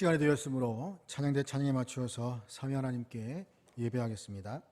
시간이 되었으므로 찬양대 찬양에 맞추어서 삼위 하나님께 예배하겠습니다.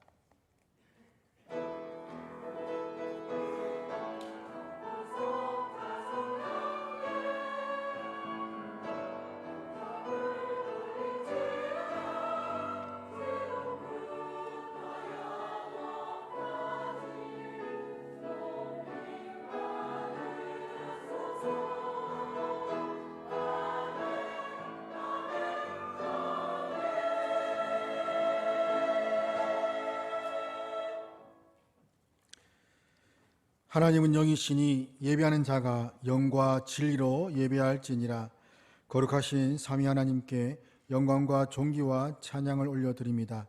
하나님은 영이시니 예배하는 자가 영과 진리로 예배할지니라. 거룩하신 삼위 하나님께 영광과 존귀와 찬양을 올려드립니다.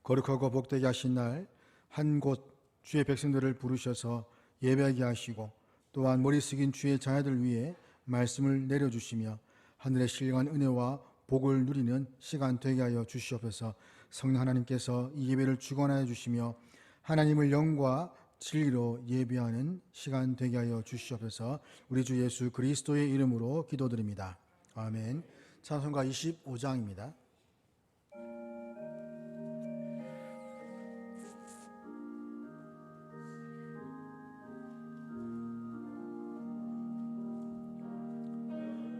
거룩하고 복되게 하신 날 한 곳 주의 백성들을 부르셔서 예배하게 하시고, 또한 머리 숙인 주의 자녀들 위해 말씀을 내려주시며 하늘의 신령한 은혜와 복을 누리는 시간 되게 하여 주시옵소서. 성령 하나님께서 이 예배를 주관하여 주시며 하나님을 영과 진리로 예배하는 시간 되게 하여 주시옵소서. 우리 주 예수 그리스도의 이름으로 기도드립니다. 아멘. 찬송가 25장입니다.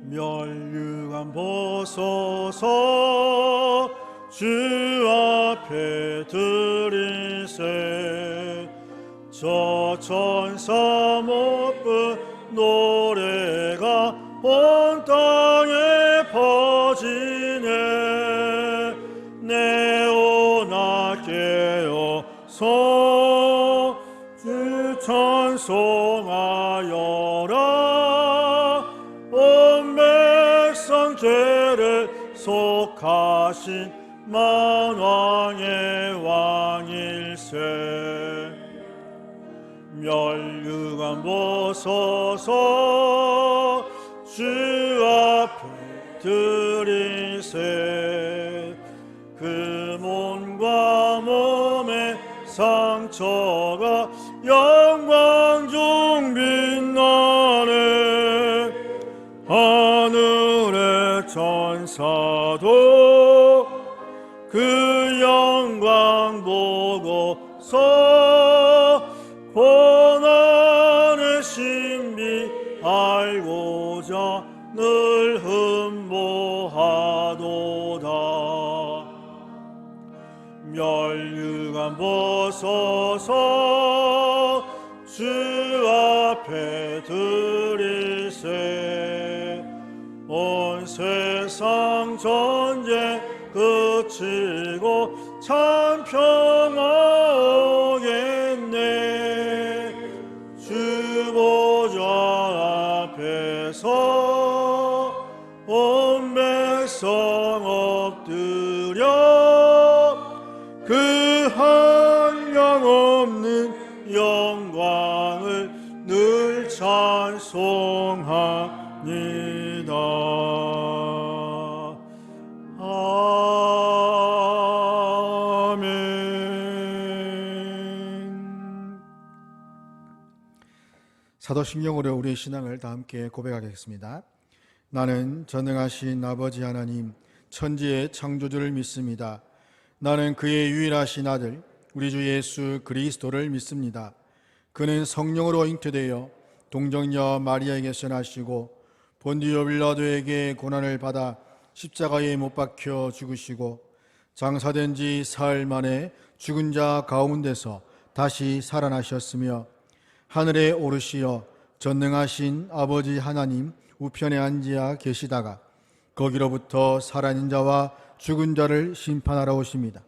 멸류관 보소서 주 앞에 드리세. 저 천사 못부 노래가 온 땅에 퍼지네. 내오나 깨어서 주 찬송하여라. 온 백성 죄를 속하신 만왕의 왕일세. 멸류관 보소서 주 앞에 드리세. 그 몸과 몸의 상처가 영광 중 빛나네. 하늘의 천사도 그 영광 보고서 고난의 신비 알고자 늘 흠모하도다. 멸류관 보소서 주 앞에 드리세. 온 세상 전쟁 그치고 참 평화 오겠네. 주 보좌 앞에서 온 백성 엎드려 그 한량없는 영광을 늘 찬송하니다. 사도신경으로 우리의 신앙을 다 함께 고백하겠습니다. 나는 전능하신 아버지 하나님 천지의 창조주를 믿습니다. 나는 그의 유일하신 아들 우리 주 예수 그리스도를 믿습니다. 그는 성령으로 잉태되어 동정녀 마리아에게서 나시고 본디오 빌라도에게 고난을 받아 십자가에 못 박혀 죽으시고 장사된 지 사흘 만에 죽은 자 가운데서 다시 살아나셨으며 하늘에 오르시어 전능하신 아버지 하나님 우편에 앉아 계시다가 거기로부터 살아있는 자와 죽은 자를 심판하러 오십니다.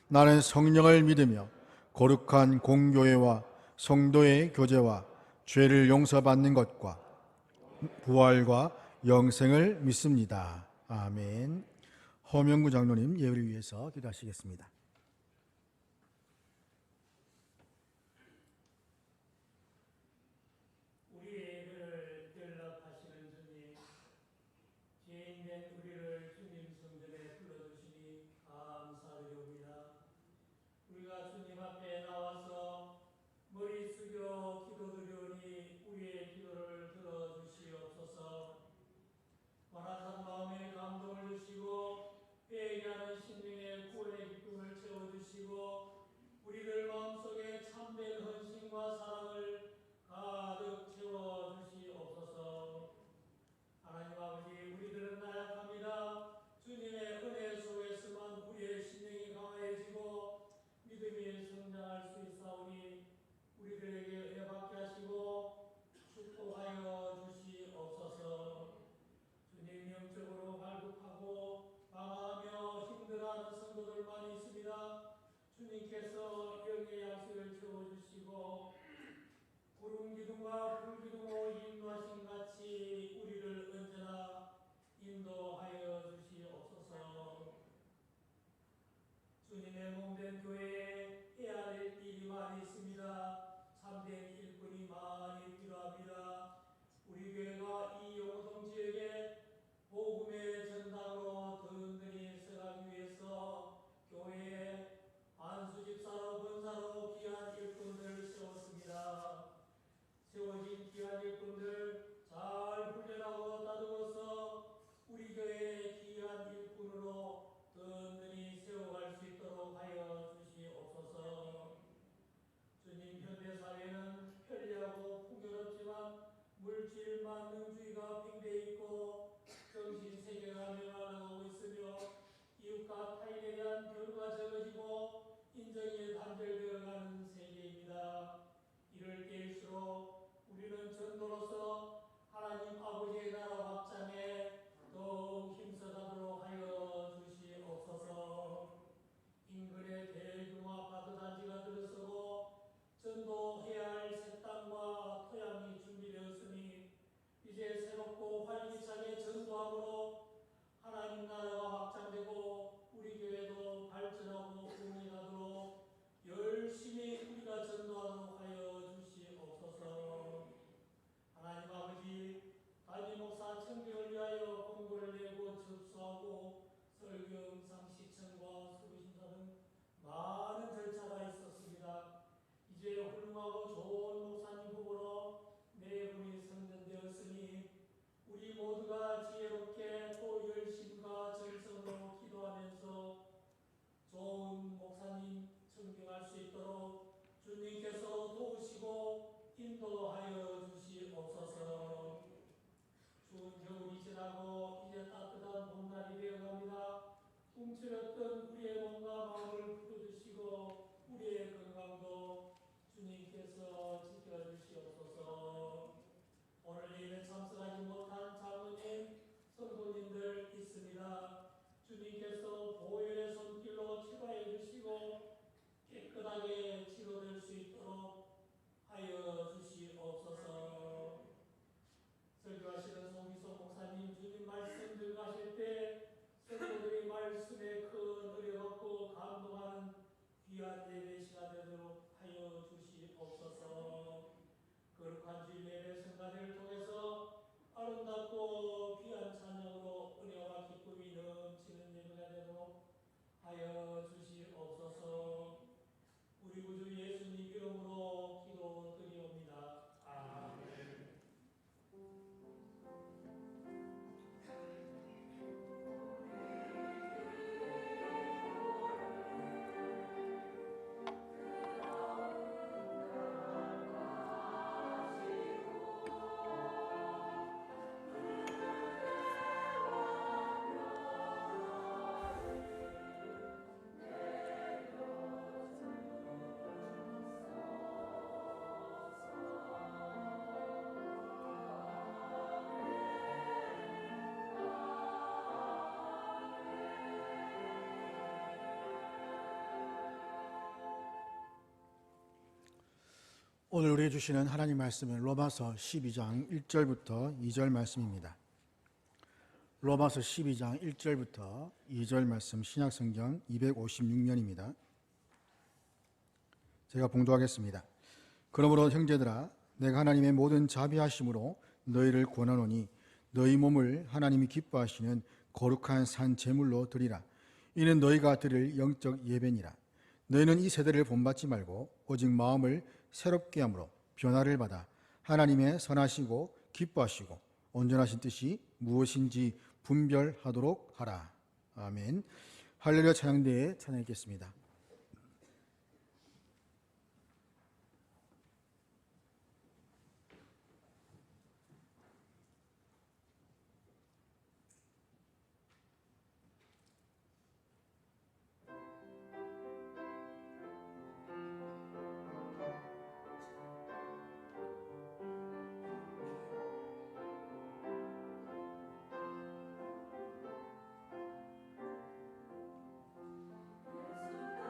나는 성령을 믿으며 거룩한 공교회와 성도의 교제와 죄를 용서받는 것과 부활과 영생을 믿습니다. 아멘. 허명구 장로님 예배를 위해서 기도하시겠습니다. 마음에 감동을 주시 기름으로 인도하신 같이 우리를 언제나 인도하여 주시옵소서. 주님의 몸된 교회에 해야 될 일이 많이 있습니다. 참된 일꾼이 많이 필요합니다. 우리 교회가 이 용호동 지역에 복음의 전당으로 든든히 서가기 위해서 교회에 안수집사로 권사로 귀한 일꾼들 세웠습니다. 세워진 귀한 일꾼들 잘 훈련하고 다듬어서 우리 교회의 귀한 일꾼으로 든든히 세워갈 수 있도록 하여 주시옵소서. 주님, 현대사회는 편리하고 풍요롭지만 물질 만능주의가 팽배해 있고 정신세계가 멸망하고 있으며 이웃과 타인에 대한 교류가 적어지고 인정이 단절되어가는 세계입니다. 이럴 때일수록 우리는 전도로서 하나님 아버지의 나라 확장에 더욱 힘써가도록 하여 주시옵소서. 인근의 대규모 아파트 단지가 들어서고 전도해야 할 새 땅과 토양이 준비되었으니 이제 새롭고 활기차게 전도함으로 하나님 나라가 확장되고 우리 교회도 발전하고 응원하도록 열심히 우리가 전도하도록 하여 주시옵소서. 하나님 아버지, 담임 목사 청빙을 위하여 공고를 내고 접수하고 설교 영상 시청과 수고심사 등 많은 절차가 있었습니다. 이제 훌륭하고 좋은 목사님 후보로 네 분이 선정되었으니 우리 모두가 지혜롭게 또 열심과 정성으로 기도하면서 좋은 목사님 청빙할 수 있도록 주님께서 도우시고 인도하여 주시옵소서. 추운 겨울이 지나고 이제 따뜻한 봄날이 되어갑니다. 움츠렸던 우리의 몸과 마음을 풀어주시고 우리의 건강도 주님께서 지켜주시옵소서. 오늘 예배 참석하지 못한 장로님, 성도님들 있습니다. 주님께서 보혈의 손길로 치료해 주시고 깨끗하게 치료될 수 있도록 하여 주시옵소서. 설교하시는 송기소 목사님, 주님 말씀 들어가실 때 성도들이 말씀에 큰 은혜 받고 감동하는 귀한 예배 시간 되도록 하여 주시옵소서. 거룩한 주일 예배 성가대를 통해서 아름답고 귀한 찬양으로 은혜와 기쁨이 넘치는 예배가 되도록 하여 주시옵소서. 우리 구주 예수님 이름으로 기도드리옵니다. 아멘. 오늘 우리에게 주시는 하나님 말씀은 로마서 12장 1절부터 2절 말씀입니다. 로마서 12장 1절부터 2절 말씀, 신약성경 256면입니다. 제가 봉독하겠습니다. 그러므로 형제들아, 내가 하나님의 모든 자비하심으로 너희를 권하노니 너희 몸을 하나님이 기뻐하시는 거룩한 산 제물로 드리라. 이는 너희가 드릴 영적 예배니라. 너희는 이 세대를 본받지 말고 오직 마음을 새롭게 함으로 변화를 받아 하나님의 선하시고 기뻐하시고 온전하신 뜻이 무엇인지 분별하도록 하라. 아멘. 할렐루야. 찬양대에 찬양하겠습니다. 예수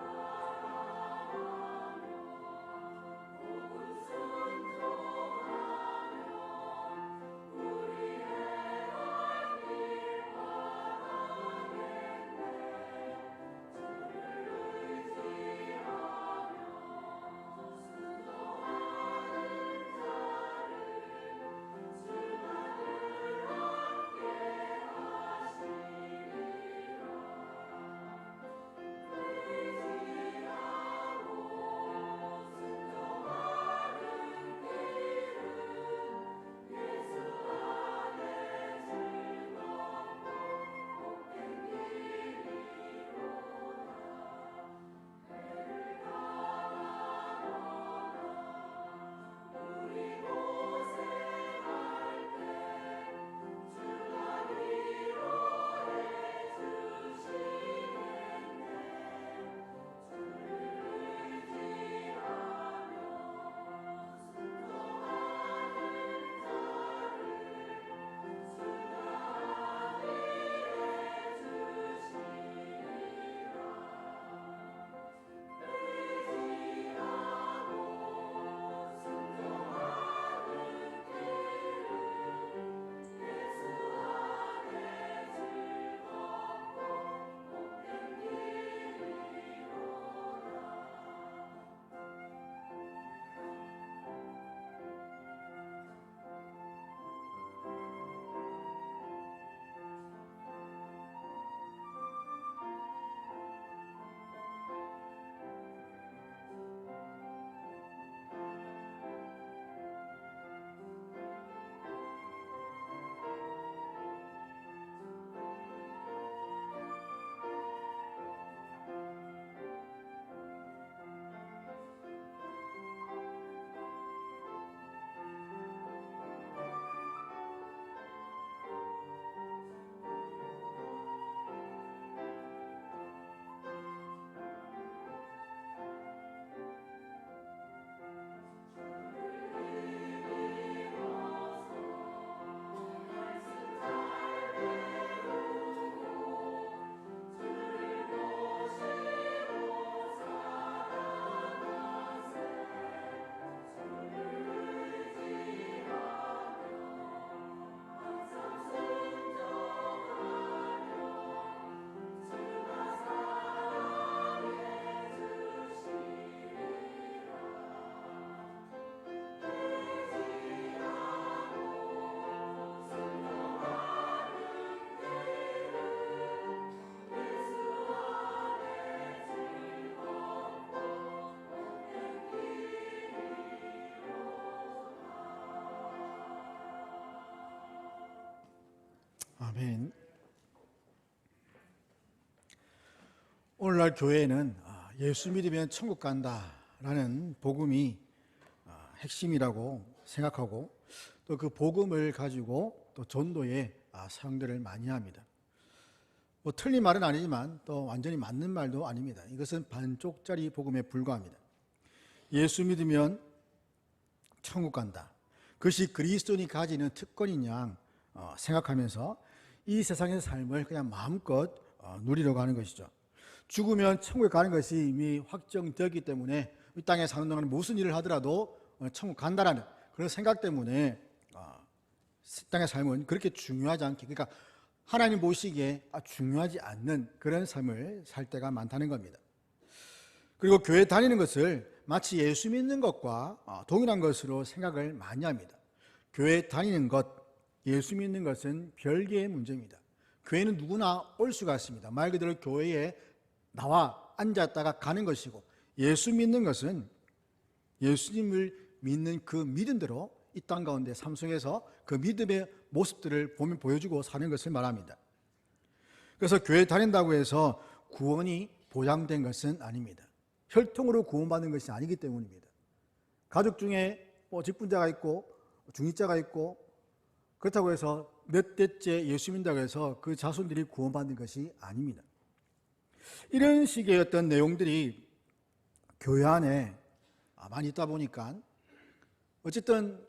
아멘. 오늘날 교회에는 예수 믿으면 천국 간다라는 복음이 핵심이라고 생각하고 또 그 복음을 가지고 또 전도에 사용들을 많이 합니다. 뭐 틀린 말은 아니지만 또 완전히 맞는 말도 아닙니다. 이것은 반쪽짜리 복음에 불과합니다. 예수 믿으면 천국 간다. 그것이 그리스도인이 가지는 특권인 양 생각하면서 이 세상의 삶을 그냥 마음껏 누리려고 하는 것이죠. 죽으면 천국에 가는 것이 이미 확정되었기 때문에 이 땅에 사는 동안 무슨 일을 하더라도 천국 간다라는 그런 생각 때문에 땅의 삶은 그렇게 중요하지 않게, 그러니까 하나님 보시기에 중요하지 않는 그런 삶을 살 때가 많다는 겁니다. 그리고 교회 다니는 것을 마치 예수 믿는 것과 동일한 것으로 생각을 많이 합니다. 교회 다니는 것, 예수 믿는 것은 별개의 문제입니다. 교회는 누구나 올 수가 있습니다. 말 그대로 교회에 나와 앉았다가 가는 것이고, 예수 믿는 것은 예수님을 믿는 그 믿음대로 이 땅 가운데 삶 속에서 그 믿음의 모습들을 보여주고 사는 것을 말합니다. 그래서 교회 다닌다고 해서 구원이 보장된 것은 아닙니다. 혈통으로 구원받는 것이 아니기 때문입니다. 가족 중에 직분자가 있고 중직자가 있고 그렇다고 해서 몇 대째 예수 믿는다고 해서 그 자손들이 구원받는 것이 아닙니다. 이런 식의 어떤 내용들이 교회 안에 많이 있다 보니까 어쨌든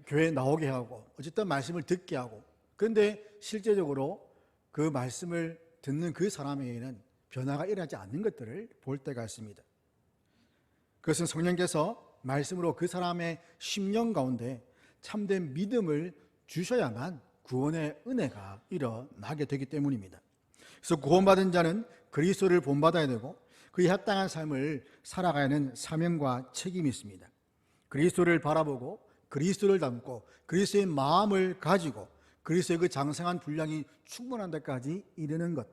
교회에 나오게 하고 어쨌든 말씀을 듣게 하고, 그런데 실제적으로 그 말씀을 듣는 그 사람에게는 변화가 일어나지 않는 것들을 볼 때가 있습니다. 그것은 성령께서 말씀으로 그 사람의 심령 가운데 참된 믿음을 주셔야만 구원의 은혜가 일어나게 되기 때문입니다. 그래서 구원받은 자는 그리스도를 본받아야 되고 그에 합당한 삶을 살아가야 하는 사명과 책임이 있습니다. 그리스도를 바라보고 그리스도를 닮고 그리스도의 마음을 가지고 그리스도의 그 장성한 분량이 충분한 데까지 이르는 것.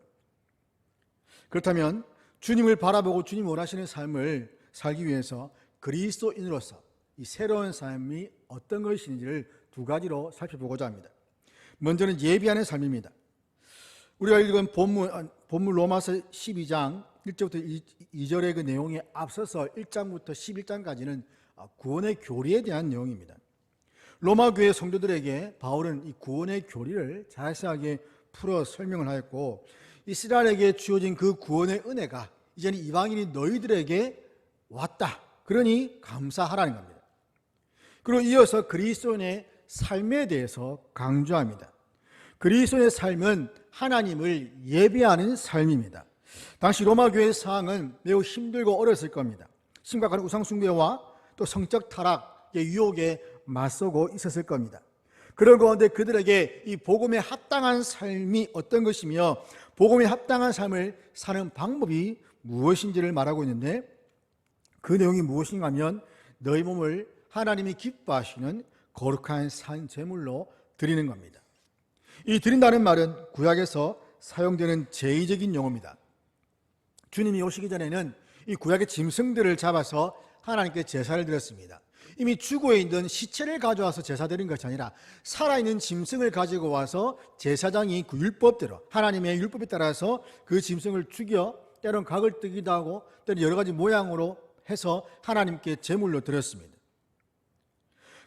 그렇다면 주님을 바라보고 주님 원하시는 삶을 살기 위해서 그리스도인으로서 이 새로운 삶이 어떤 것인지를 두 가지로 살펴보고자 합니다. 먼저는 예비하는 삶입니다. 우리가 읽은 본문 로마서 12장 1절부터 2절의 그 내용에 앞서서 1장부터 11장까지는 구원의 교리에 대한 내용입니다. 로마 교회 성도들에게 바울은 이 구원의 교리를 자세하게 풀어 설명을 하였고, 이스라엘에게 주어진 그 구원의 은혜가 이제는 이방인이 너희들에게 왔다. 그러니 감사하라는 겁니다. 그리고 이어서 그리스도인의 삶에 대해서 강조합니다. 그리스도인의 삶은 하나님을 예배하는 삶입니다. 당시 로마 교회의 상황은 매우 힘들고 어려웠을 겁니다. 심각한 우상 숭배와 또 성적 타락의 유혹에 맞서고 있었을 겁니다. 그런 가운데 그들에게 이 복음에 합당한 삶이 어떤 것이며 복음에 합당한 삶을 사는 방법이 무엇인지를 말하고 있는데, 그 내용이 무엇인가 하면 너희 몸을 하나님이 기뻐하시는 거룩한 산 제물로 드리는 겁니다. 이 드린다는 말은 구약에서 사용되는 제의적인 용어입니다. 주님이 오시기 전에는 이 구약의 짐승들을 잡아서 하나님께 제사를 드렸습니다. 이미 죽어 있는 시체를 가져와서 제사 드린 것이 아니라 살아있는 짐승을 가지고 와서 제사장이 그 율법대로 하나님의 율법에 따라서 그 짐승을 죽여 때로는 각을 뜨기도 하고 때로는 여러 가지 모양으로 해서 하나님께 제물로 드렸습니다.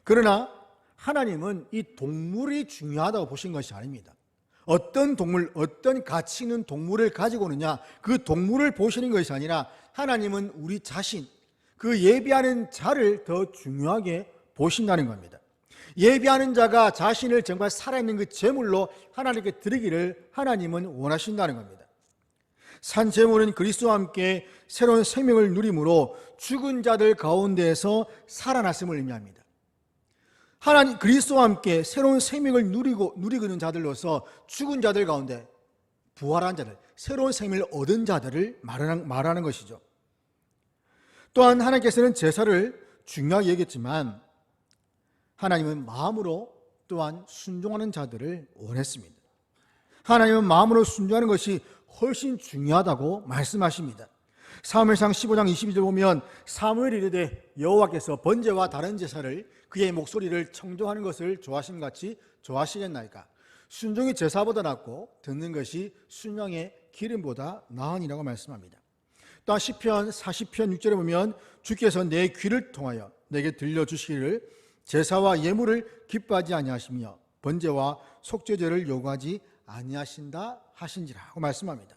그러나 하나님은 이 동물이 중요하다고 보신 것이 아닙니다. 어떤 동물, 어떤 가치 있는 동물을 가지고 오느냐, 그 동물을 보시는 것이 아니라 하나님은 우리 자신, 그 예비하는 자를 더 중요하게 보신다는 겁니다. 예비하는 자가 자신을 정말 살아있는 그 제물로 하나님께 드리기를 하나님은 원하신다는 겁니다. 산 제물은 그리스도와 함께 새로운 생명을 누림으로 죽은 자들 가운데에서 살아났음을 의미합니다. 하나님 그리스도와 함께 새로운 생명을 누리고 있는 자들로서 죽은 자들 가운데 부활한 자들, 새로운 생명을 얻은 자들을 말하는 것이죠. 또한 하나님께서는 제사를 중요하게 여겼지만 하나님은 마음으로 또한 순종하는 자들을 원했습니다. 하나님은 마음으로 순종하는 것이 훨씬 중요하다고 말씀하십니다. 사무엘상 15장 22절 보면 사무엘이 이르되 여호와께서 번제와 다른 제사를 그의 목소리를 청종하는 것을 좋아하심같이 좋아하시겠나이까. 순종이 제사보다 낫고 듣는 것이 순양의 기름보다 나으니라고 말씀합니다. 또한 시편 40편 6절에 보면 주께서 내 귀를 통하여 내게 들려주시기를 제사와 예물을 기뻐하지 아니하시며 번제와 속죄제를 요구하지 아니하신다 하신지라고 말씀합니다.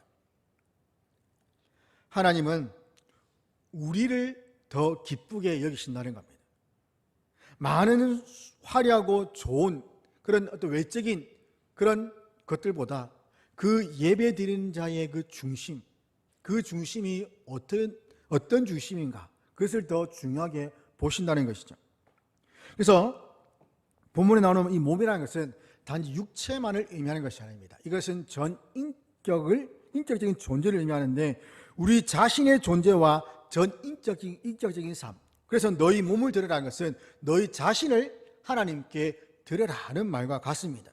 하나님은 우리를 더 기쁘게 여기신다는 겁니다. 많은 화려하고 좋은 그런 어떤 외적인 그런 것들보다 그 예배 드리는 자의 그 중심, 그 중심이 어떤 중심인가, 그것을 더 중요하게 보신다는 것이죠. 그래서 본문에 나오는 이 몸이라는 것은 단지 육체만을 의미하는 것이 아닙니다. 이것은 전 인격적인 존재를 의미하는데 우리 자신의 존재와 전 인격적인 삶, 그래서 너희 몸을 드려라는 것은 너희 자신을 하나님께 드려라는 말과 같습니다.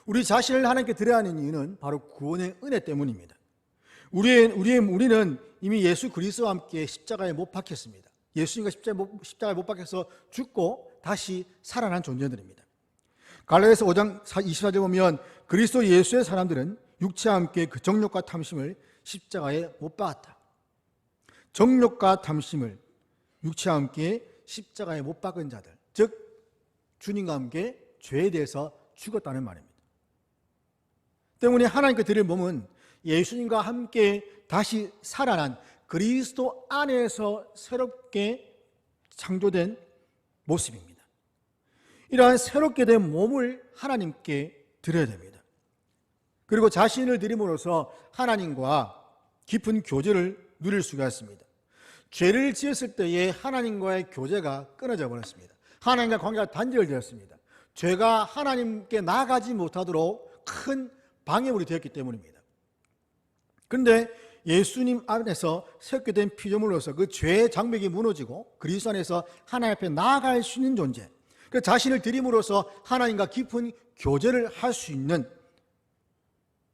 우리 자신을 하나님께 드려야 하는 이유는 바로 구원의 은혜 때문입니다. 우리는 이미 예수 그리스도와 함께 십자가에 못 박혔습니다. 예수님과 십자가에 못 박혀서 죽고 다시 살아난 존재들입니다. 갈라디아서 5장 24절 보면 그리스도 예수의 사람들은 육체와 함께 그 정욕과 탐심을 십자가에 못 박았다. 정욕과 탐심을 육체와 함께 십자가에 못 박은 자들, 즉 주님과 함께 죄에 대해서 죽었다는 말입니다. 때문에 하나님께 드릴 몸은 예수님과 함께 다시 살아난 그리스도 안에서 새롭게 창조된 모습입니다. 이러한 새롭게 된 몸을 하나님께 드려야 됩니다. 그리고 자신을 드림으로써 하나님과 깊은 교제를 누릴 수가 있습니다. 죄를 지었을 때에 하나님과의 교제가 끊어져 버렸습니다. 하나님과 관계가 단절되었습니다. 죄가 하나님께 나아가지 못하도록 큰 방해물이 되었기 때문입니다. 그런데 예수님 안에서 새롭게 된 피조물로서 그 죄의 장벽이 무너지고 그리스도 안에서 하나님 앞에 나아갈 수 있는 존재, 그 자신을 드림으로써 하나님과 깊은 교제를 할 수 있는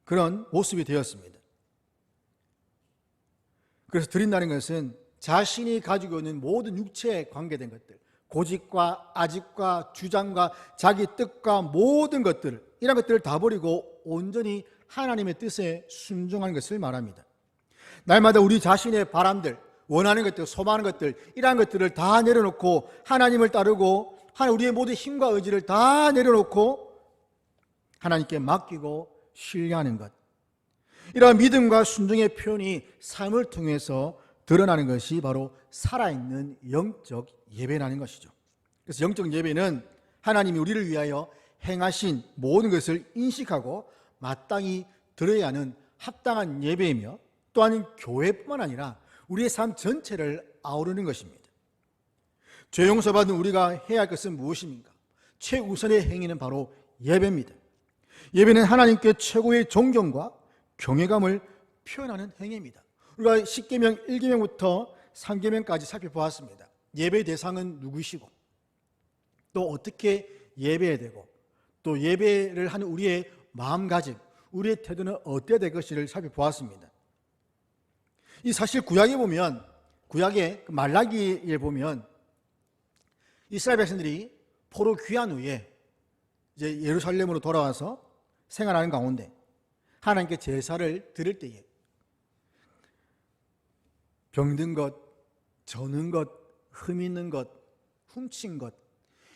그런 모습이 되었습니다. 그래서 드린다는 것은 자신이 가지고 있는 모든 육체에 관계된 것들, 고집과 아집과 주장과 자기 뜻과 모든 것들, 이런 것들을 다 버리고 온전히 하나님의 뜻에 순종하는 것을 말합니다. 날마다 우리 자신의 바람들, 원하는 것들, 소망하는 것들, 이러한 것들을 다 내려놓고 하나님을 따르고 우리의 모든 힘과 의지를 다 내려놓고 하나님께 맡기고 신뢰하는 것, 이러한 믿음과 순종의 표현이 삶을 통해서 드러나는 것이 바로 살아있는 영적 예배라는 것이죠. 그래서 영적 예배는 하나님이 우리를 위하여 행하신 모든 것을 인식하고 마땅히 드려야 하는 합당한 예배이며, 또한 교회뿐만 아니라 우리의 삶 전체를 아우르는 것입니다. 죄 용서받은 우리가 해야 할 것은 무엇입니까? 최우선의 행위는 바로 예배입니다. 예배는 하나님께 최고의 존경과 경외감을 표현하는 행위입니다. 우리가 10계명 1계명부터 3계명까지 살펴보았습니다. 예배의 대상은 누구시고 또 어떻게 예배해야 되고 또 예배를 하는 우리의 마음가짐, 우리의 태도는 어때야 될 것인지를 살펴보았습니다. 이 사실 구약에 보면, 구약의 말라기에 보면 이스라엘 백성들이 포로 귀환 후에 이제 예루살렘으로 돌아와서 생활하는 가운데 하나님께 제사를 드릴 때에 병든 것, 저는 것, 흠 있는 것, 훔친 것,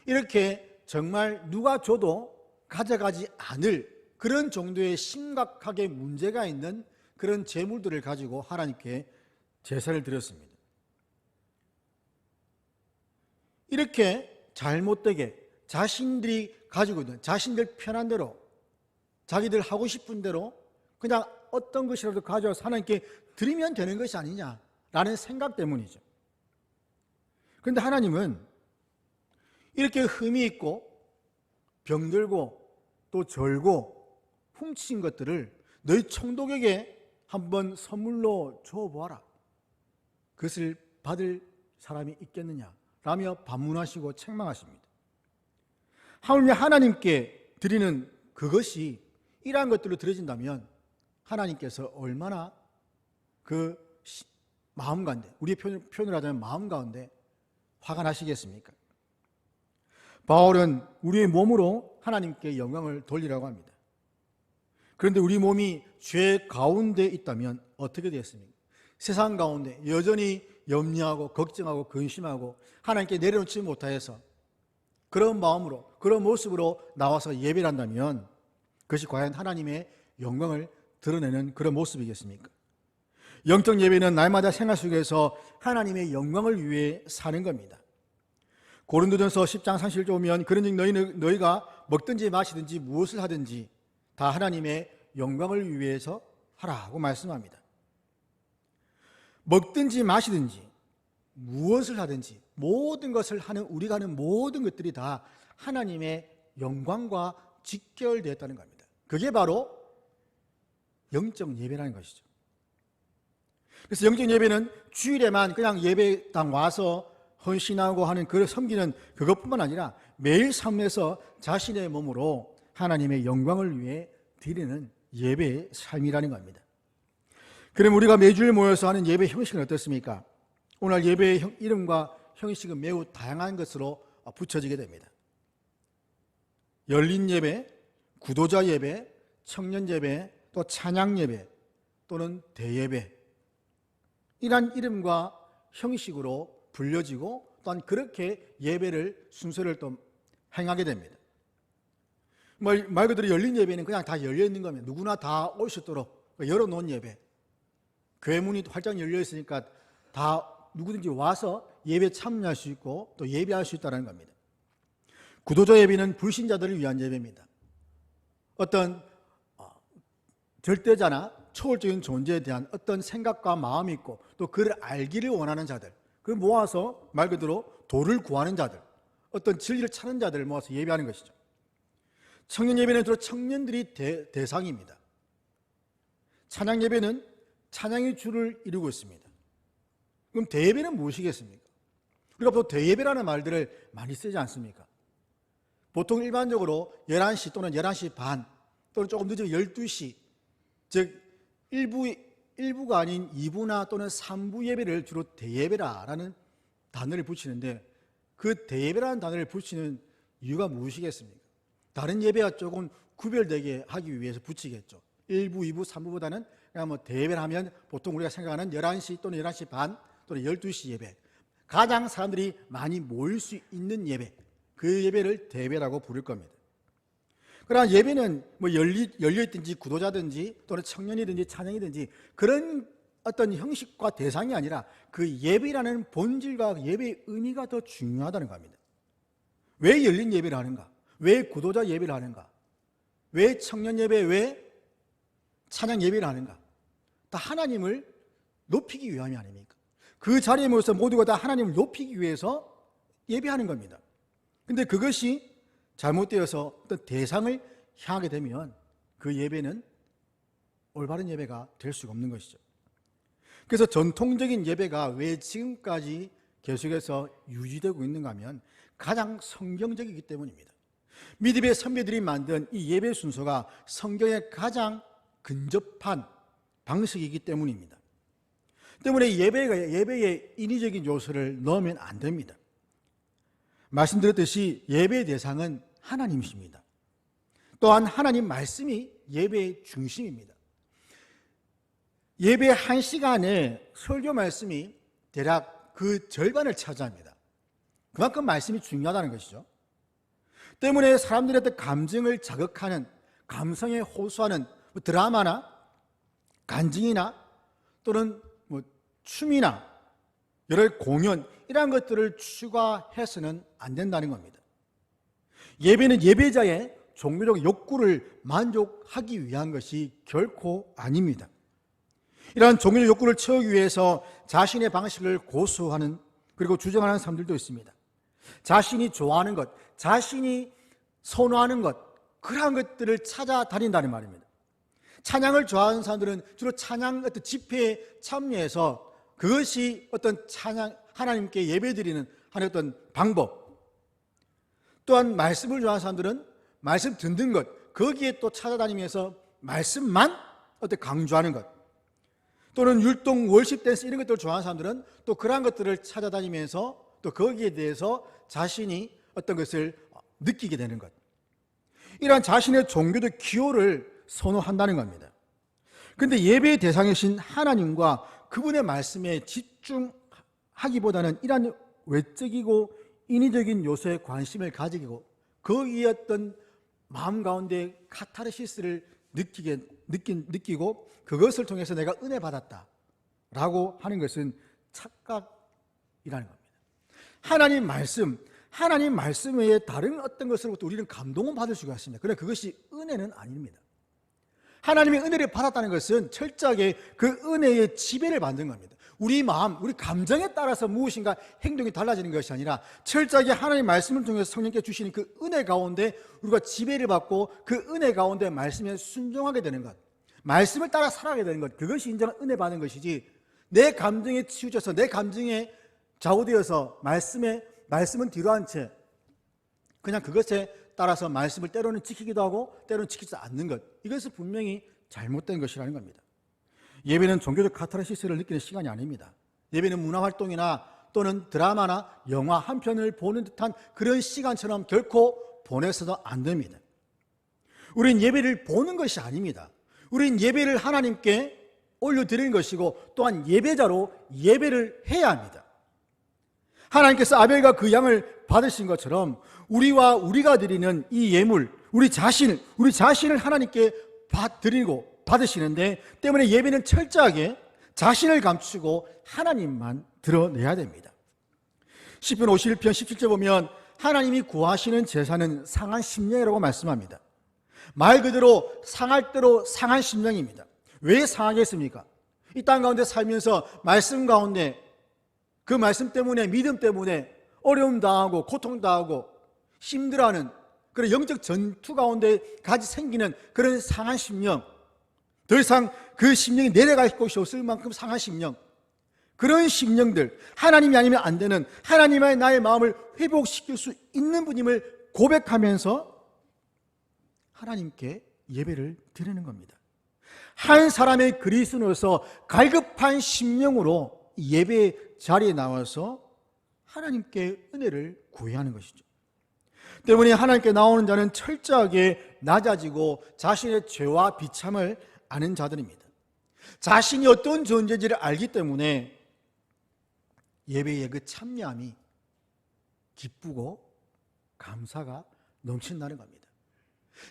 이렇게 정말 누가 줘도 가져가지 않을 그런 정도의 심각하게 문제가 있는 그런 재물들을 가지고 하나님께 제사를 드렸습니다. 이렇게 잘못되게 자신들이 가지고 있는, 자신들 편한 대로, 자기들 하고 싶은 대로 그냥 어떤 것이라도 가져와서 하나님께 드리면 되는 것이 아니냐라는 생각 때문이죠. 그런데 하나님은 이렇게 흠이 있고 병들고 또 절고 훔친 것들을 너희 총독에게 한번 선물로 줘보아라. 그것을 받을 사람이 있겠느냐 라며 반문하시고 책망하십니다. 하나님께 드리는 그것이 이러한 것들로 드려진다면 하나님께서 얼마나 그 마음 가운데, 우리의 표현을 하자면 마음 가운데 화가 나시겠습니까? 바울은 우리의 몸으로 하나님께 영광을 돌리라고 합니다. 그런데 우리 몸이 죄 가운데 있다면 어떻게 되었습니까? 세상 가운데 여전히 염려하고 걱정하고 근심하고 하나님께 내려놓지 못하여서 그런 마음으로 그런 모습으로 나와서 예배를 한다면 그것이 과연 하나님의 영광을 드러내는 그런 모습이겠습니까? 영적 예배는 날마다 생활 속에서 하나님의 영광을 위해 사는 겁니다. 고린도전서 10장 31절 보면 그런즉 너희가 먹든지 마시든지 무엇을 하든지 다 하나님의 영광을 위해서 하라고 말씀합니다. 먹든지 마시든지 무엇을 하든지 모든 것을 하는 우리가 하는 모든 것들이 다 하나님의 영광과 직결되었다는 겁니다. 그게 바로 영적 예배라는 것이죠. 그래서 영적 예배는 주일에만 그냥 예배당 와서 헌신하고 하는 그 섬기는 그것뿐만 아니라 매일 삶에서 자신의 몸으로 하나님의 영광을 위해 드리는 예배의 삶이라는 겁니다. 그럼 우리가 매주일 모여서 하는 예배 형식은 어떻습니까? 오늘 예배의 이름과 형식은 매우 다양한 것으로 붙여지게 됩니다. 열린 예배, 구도자 예배, 청년 예배, 또 찬양 예배 또는 대예배, 이러한 이름과 형식으로 불려지고 또한 그렇게 예배를 순서를 또 행하게 됩니다. 말 그대로 열린 예배는 그냥 다 열려 있는 겁니다. 누구나 다 올 수 있도록 열어놓은 예배. 교회 문이 활짝 열려 있으니까 다 누구든지 와서 예배 참여할 수 있고 또 예배할 수 있다는 겁니다. 구도자 예배는 불신자들을 위한 예배입니다. 어떤 절대자나 초월적인 존재에 대한 어떤 생각과 마음이 있고 또 그를 알기를 원하는 자들, 그걸 모아서 말 그대로 도를 구하는 자들, 어떤 진리를 찾는 자들을 모아서 예배하는 것이죠. 청년 예배는 주로 청년들이 대상입니다. 찬양 예배는 찬양의 주를 이루고 있습니다. 그럼 대예배는 무엇이겠습니까? 우리가 보통 대예배라는 말들을 많이 쓰지 않습니까? 보통 일반적으로 11시 또는 11시 반 또는 조금 늦으면 12시, 즉 일부가 아닌 2부나 또는 3부 예배를 주로 대예배라는 단어를 붙이는데 그 대예배라는 단어를 붙이는 이유가 무엇이겠습니까? 다른 예배와 조금 구별되게 하기 위해서 붙이겠죠. 1부, 2부, 3부보다는 그냥 뭐 대예배를 하면 보통 우리가 생각하는 11시 또는 11시 반 또는 12시 예배, 가장 사람들이 많이 모일 수 있는 예배, 그 예배를 대예배라고 부를 겁니다. 그러나 예배는 뭐 열려있든지 구도자든지 또는 청년이든지 찬양이든지 그런 어떤 형식과 대상이 아니라 그 예배라는 본질과 예배의 의미가 더 중요하다는 겁니다. 왜 열린 예배를 하는가? 왜 구도자 예배를 하는가? 왜 청년 예배, 왜 찬양 예배를 하는가? 다 하나님을 높이기 위함이 아닙니까? 그 자리에 모여서 모두가 다 하나님을 높이기 위해서 예배하는 겁니다. 근데 그것이 잘못되어서 어떤 대상을 향하게 되면 그 예배는 올바른 예배가 될 수가 없는 것이죠. 그래서 전통적인 예배가 왜 지금까지 계속해서 유지되고 있는가 하면 가장 성경적이기 때문입니다. 믿음의 선배들이 만든 이 예배 순서가 성경에 가장 근접한 방식이기 때문입니다. 때문에 예배에 인위적인 요소를 넣으면 안 됩니다. 말씀드렸듯이 예배의 대상은 하나님이십니다. 또한 하나님 말씀이 예배의 중심입니다. 예배 1시간에 설교 말씀이 대략 그 절반을 차지합니다. 그만큼 말씀이 중요하다는 것이죠. 때문에 사람들의 어떤 감정을 자극하는, 감성에 호소하는 드라마나 간증이나 또는 춤이나 여러 공연, 이러한 것들을 추가해서는 안 된다는 겁니다. 예배는 예배자의 종교적 욕구를 만족하기 위한 것이 결코 아닙니다. 이러한 종교적 욕구를 채우기 위해서 자신의 방식을 고수하는, 그리고 주장하는 사람들도 있습니다. 자신이 좋아하는 것, 자신이 선호하는 것, 그러한 것들을 찾아다닌다는 말입니다. 찬양을 좋아하는 사람들은 주로 찬양 어떤 집회에 참여해서 그것이 어떤 찬양, 하나님께 예배드리는 하나의 어떤 방법. 또한 말씀을 좋아하는 사람들은 말씀 듣는 것, 거기에 또 찾아다니면서 말씀만 어떤 강조하는 것. 또는 율동, 월십 댄스 이런 것들을 좋아하는 사람들은 또 그러한 것들을 찾아다니면서 또 거기에 대해서 자신이 어떤 것을 느끼게 되는 것. 이러한 자신의 종교적 기호를 선호한다는 겁니다. 그런데 예배의 대상이신 하나님과 그분의 말씀에 집중하기보다는 이러한 외적이고 인위적인 요소에 관심을 가지고 거기에 어떤 마음 가운데 카타르시스를 느끼고 그것을 통해서 내가 은혜 받았다라고 하는 것은 착각이라는 겁니다. 하나님 말씀 외에 다른 어떤 것으로부터 우리는 감동은 받을 수가 있습니다. 그러나 그것이 은혜는 아닙니다. 하나님의 은혜를 받았다는 것은 철저하게 그 은혜의 지배를 받는 겁니다. 우리 마음, 우리 감정에 따라서 무엇인가 행동이 달라지는 것이 아니라 철저하게 하나님의 말씀을 통해서 성령께 주시는 그 은혜 가운데 우리가 지배를 받고 그 은혜 가운데 말씀에 순종하게 되는 것, 말씀을 따라 살아가게 되는 것, 그것이 인정한 은혜 받는 것이지 내 감정에 치우쳐서 내 감정에 좌우되어서 말씀은 뒤로 한 채 그냥 그것에 따라서 말씀을 때로는 지키기도 하고 때로는 지키지 않는 것, 이것은 분명히 잘못된 것이라는 겁니다. 예배는 종교적 카타르시스를 느끼는 시간이 아닙니다. 예배는 문화활동이나 또는 드라마나 영화 한 편을 보는 듯한 그런 시간처럼 결코 보내서도 안 됩니다. 우린 예배를 보는 것이 아닙니다. 우린 예배를 하나님께 올려드리는 것이고 또한 예배자로 예배를 해야 합니다. 하나님께서 아벨과 그 양을 받으신 것처럼 우리가 드리는 이 예물, 우리 자신을 하나님께 드리고 받으시는데 때문에 예배는 철저하게 자신을 감추고 하나님만 드러내야 됩니다. 시편 51편 17절 보면 하나님이 구하시는 제사는 상한 심령이라고 말씀합니다. 말 그대로 상할 대로 상한 심령입니다. 왜 상하겠습니까? 이 땅 가운데 살면서 말씀 가운데 그 말씀 때문에 믿음 때문에 어려움 당하고 고통 당하고 힘들어하는 그런 영적 전투 가운데 같이 생기는 그런 상한 심령, 더 이상 그 심령이 내려갈 곳이 없을 만큼 상한 심령, 그런 심령들, 하나님이 아니면 안 되는 하나님의 나의 마음을 회복시킬 수 있는 분임을 고백하면서 하나님께 예배를 드리는 겁니다. 한 사람의 그리스도로서 갈급한 심령으로 예배 자리에 나와서 하나님께 은혜를 구해야 하는 것이죠. 때문에 하나님께 나오는 자는 철저하게 낮아지고 자신의 죄와 비참을 아는 자들입니다. 자신이 어떤 존재인지를 알기 때문에 예배의 그 참여함이 기쁘고 감사가 넘친다는 겁니다.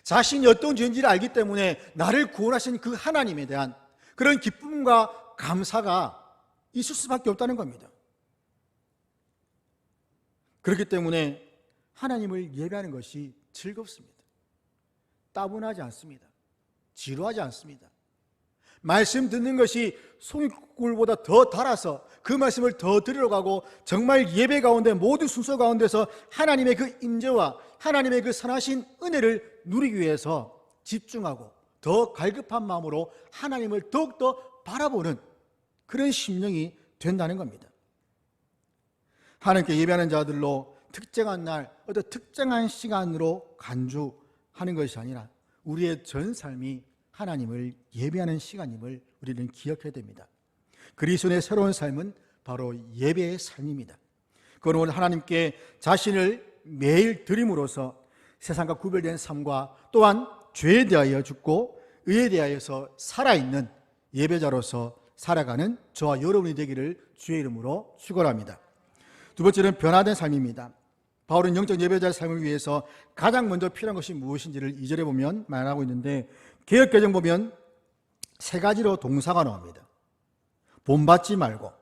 자신이 어떤 존재인지를 알기 때문에 나를 구원하신 그 하나님에 대한 그런 기쁨과 감사가 있을 수밖에 없다는 겁니다. 그렇기 때문에 하나님을 예배하는 것이 즐겁습니다. 따분하지 않습니다. 지루하지 않습니다. 말씀 듣는 것이 송이꿀보다 더 달아서 그 말씀을 더 들으러 가고 정말 예배 가운데 모든 순서 가운데서 하나님의 그 임재와 하나님의 그 선하신 은혜를 누리기 위해서 집중하고 더 갈급한 마음으로 하나님을 더욱더 바라보는 그런 심령이 된다는 겁니다. 하나님께 예배하는 자들로 특정한 날, 어떤 특정한 시간으로 간주하는 것이 아니라 우리의 전 삶이 하나님을 예배하는 시간임을 우리는 기억해야 됩니다. 그리스도의 새로운 삶은 바로 예배의 삶입니다. 그건 오늘 하나님께 자신을 매일 드림으로써 세상과 구별된 삶과 또한 죄에 대하여 죽고 의에 대하여서 살아있는 예배자로서 살아가는 저와 여러분이 되기를 주의 이름으로 축원합니다. 두 번째는 변화된 삶입니다. 바울은 영적 예배자의 삶을 위해서 가장 먼저 필요한 것이 무엇인지를 2절에 보면 말하고 있는데 개역개정 보면 세 가지로 동사가 나옵니다. 본받지 말고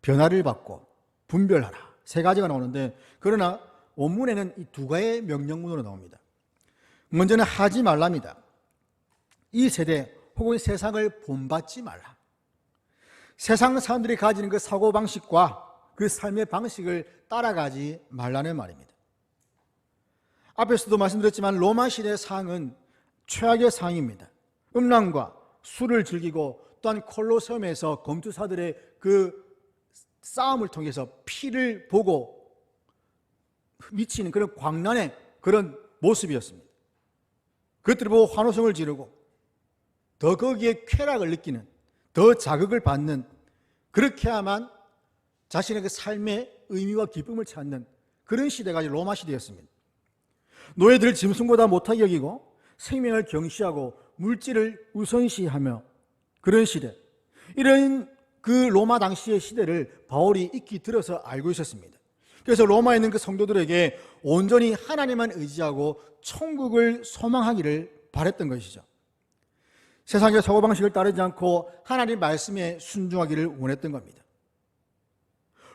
변화를 받고 분별하라, 세 가지가 나오는데 그러나 원문에는 이 두 가지의 명령문으로 나옵니다. 먼저는 하지 말랍니다. 이 세대 혹은 세상을 본받지 말라. 세상 사람들이 가지는 그 사고방식과 그 삶의 방식을 따라가지 말라는 말입니다. 앞에서도 말씀드렸지만 로마 시대의 상은 최악의 상입니다. 음란과 술을 즐기고 또한 콜로세움에서 검투사들의 그 싸움을 통해서 피를 보고 미치는 그런 광란의 그런 모습이었습니다. 그것들을 보고 환호성을 지르고 더 거기에 쾌락을 느끼는, 더 자극을 받는, 그렇게 해야만 자신의 그 삶의 의미와 기쁨을 찾는 그런 시대가 로마 시대였습니다. 노예들을 짐승보다 못하게 여기고 생명을 경시하고 물질을 우선시하며 그런 시대, 이런 그 로마 당시의 시대를 바울이 익히 들어서 알고 있었습니다. 그래서 로마에 있는 그 성도들에게 온전히 하나님만 의지하고 천국을 소망하기를 바랬던 것이죠. 세상의 사고방식을 따르지 않고 하나님 말씀에 순종하기를 원했던 겁니다.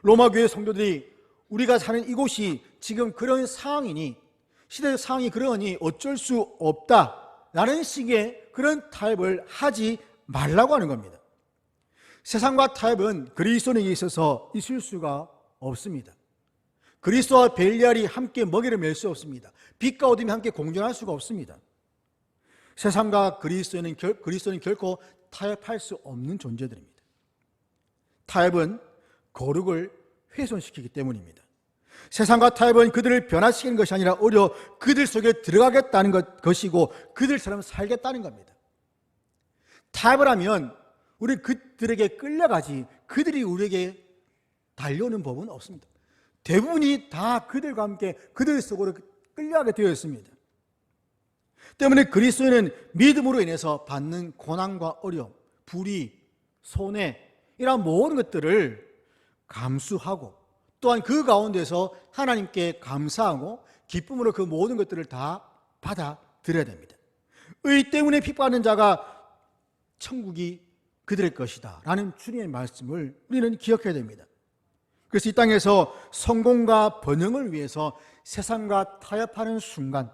로마 교회 성도들이 우리가 사는 이곳이 지금 그런 상황이니, 시대의 상황이 그러니 어쩔 수 없다라는 식의 그런 타협을 하지 말라고 하는 겁니다. 세상과 타협은 그리스도인에게 있어서 있을 수가 없습니다. 그리스도와 벨리알이 함께 먹이를 맬 수 없습니다. 빛과 어둠이 함께 공존할 수가 없습니다. 세상과 그리스도는 결코 타협할 수 없는 존재들입니다. 타협은 거룩을 훼손시키기 때문입니다. 세상과 타협은 그들을 변화시키는 것이 아니라 오히려 그들 속에 들어가겠다는 것이고 그들처럼 살겠다는 겁니다. 타협을 하면 우리 그들에게 끌려가지 그들이 우리에게 달려오는 법은 없습니다. 대부분이 다 그들과 함께 그들 속으로 끌려가게 되어 있습니다. 때문에 그리스도인은 믿음으로 인해서 받는 고난과 어려움, 불의, 손해 이런 모든 것들을 감수하고 또한 그 가운데서 하나님께 감사하고 기쁨으로 그 모든 것들을 다 받아들여야 됩니다. 의 때문에 핍박하는 자가 천국이 그들의 것이다 라는 주님의 말씀을 우리는 기억해야 됩니다. 그래서 이 땅에서 성공과 번영을 위해서 세상과 타협하는 순간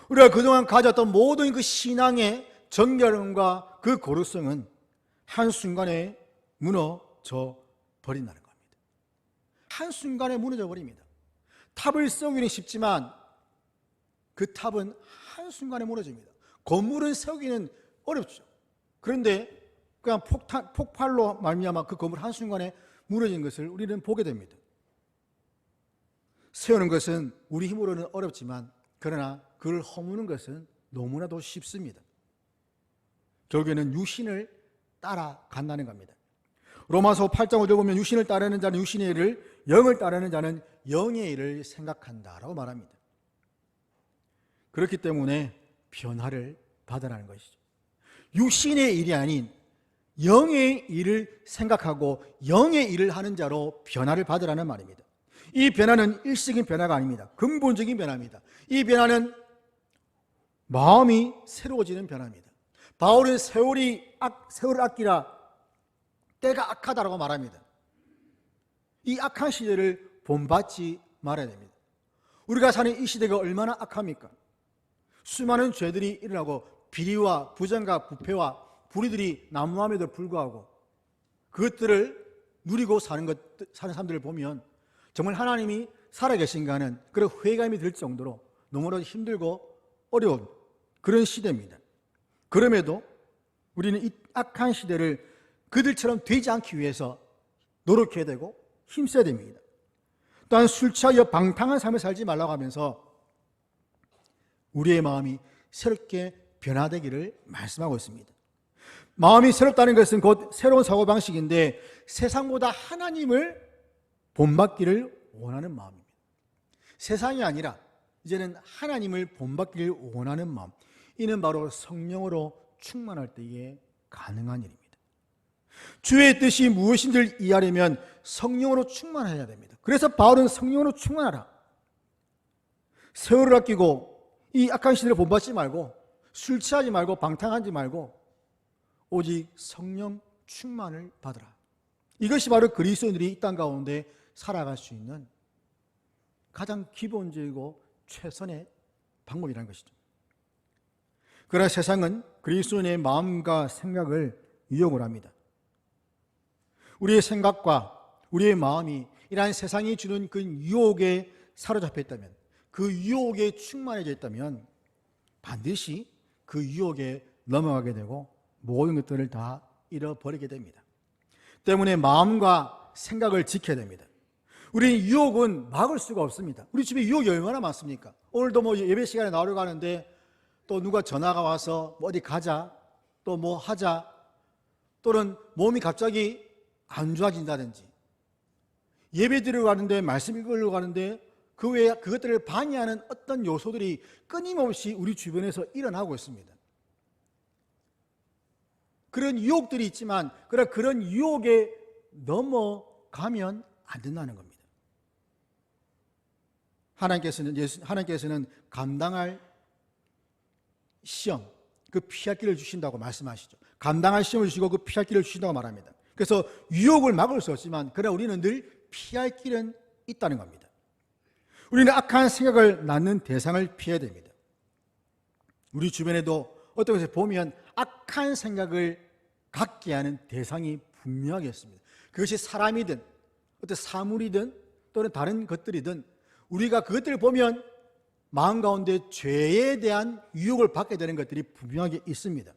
우리가 그동안 가졌던 모든 그 신앙의 정결함과 그 거룩성은 한순간에 무너져 버린다는 겁니다. 한순간에 무너져 버립니다. 탑을 세우기는 쉽지만 그 탑은 한순간에 무너집니다. 건물은 세우기는 어렵죠. 그런데 그냥 폭발로 말미암아 그 건물 한순간에 무너진 것을 우리는 보게 됩니다. 세우는 것은 우리 힘으로는 어렵지만 그러나 그걸 허무는 것은 너무나도 쉽습니다. 결국에는 유신을 따라간다는 겁니다. 로마서 8장 5절 보면 유신을 따르는 자는 유신의 일을, 영을 따르는 자는 영의 일을 생각한다라고 말합니다. 그렇기 때문에 변화를 받으라는 것이죠. 유신의 일이 아닌 영의 일을 생각하고 영의 일을 하는 자로 변화를 받으라는 말입니다. 이 변화는 일시적인 변화가 아닙니다. 근본적인 변화입니다. 이 변화는 마음이 새로워지는 변화입니다. 바울은 세월을 아끼라 때가 악하다라고 말합니다. 이 악한 시대를 본받지 말아야 됩니다. 우리가 사는 이 시대가 얼마나 악합니까? 수많은 죄들이 일어나고 비리와 부정과 부패와 불의들이 난무함에도 불구하고 그것들을 누리고 사는 사람들을 보면 정말 하나님이 살아계신가 하는 그런 회의감이 들 정도로 너무나도 힘들고 어려운 그런 시대입니다. 그럼에도 우리는 이 악한 시대를 그들처럼 되지 않기 위해서 노력해야 되고 힘써야 됩니다. 또한 술 취하여 방탕한 삶을 살지 말라고 하면서 우리의 마음이 새롭게 변화되기를 말씀하고 있습니다. 마음이 새롭다는 것은 곧 새로운 사고방식인데 세상보다 하나님을 본받기를 원하는 마음입니다. 세상이 아니라 이제는 하나님을 본받기를 원하는 마음, 이는 바로 성령으로 충만할 때에 가능한 일입니다. 주의 뜻이 무엇인지를 이해하려면 성령으로 충만해야 됩니다. 그래서 바울은 성령으로 충만하라, 세월을 아끼고 이 악한 시대를 본받지 말고 술 취하지 말고 방탕하지 말고 오직 성령 충만을 받으라. 이것이 바로 그리스도인들이 이 땅 가운데 살아갈 수 있는 가장 기본적이고 최선의 방법이라는 것이죠. 그러나 세상은 그리스도인의 마음과 생각을 유혹을 합니다. 우리의 생각과 우리의 마음이 이러한 세상이 주는 그 유혹에 사로잡혀 있다면, 그 유혹에 충만해져 있다면 반드시 그 유혹에 넘어가게 되고 모든 것들을 다 잃어버리게 됩니다. 때문에 마음과 생각을 지켜야 됩니다. 우리는 유혹은 막을 수가 없습니다. 우리 집에 유혹이 얼마나 많습니까? 오늘도 뭐 예배 시간에 나오려고 하는데 또 누가 전화가 와서 어디 가자, 또 뭐 하자, 또는 몸이 갑자기 안 좋아진다든지, 예배 드리러 가는데 말씀 읽으려고 하는데 그 외에 그것들을 방해하는 어떤 요소들이 끊임없이 우리 주변에서 일어나고 있습니다. 그런 유혹들이 있지만 그런 유혹에 넘어가면 안 된다는 겁니다. 하나님께서는 감당할 시험, 그 피할 길을 주신다고 말씀하시죠. 감당할 시험을 주시고 그 피할 길을 주신다고 말합니다. 그래서 유혹을 막을 수 없지만 그러나 우리는 늘 피할 길은 있다는 겁니다. 우리는 악한 생각을 낳는 대상을 피해야 됩니다. 우리 주변에도 어떤 것을 보면 악한 생각을 갖게 하는 대상이 분명하게 있습니다. 그것이 사람이든 어떤 사물이든 또는 다른 것들이든 우리가 그것들을 보면 마음 가운데 죄에 대한 유혹을 받게 되는 것들이 분명하게 있습니다.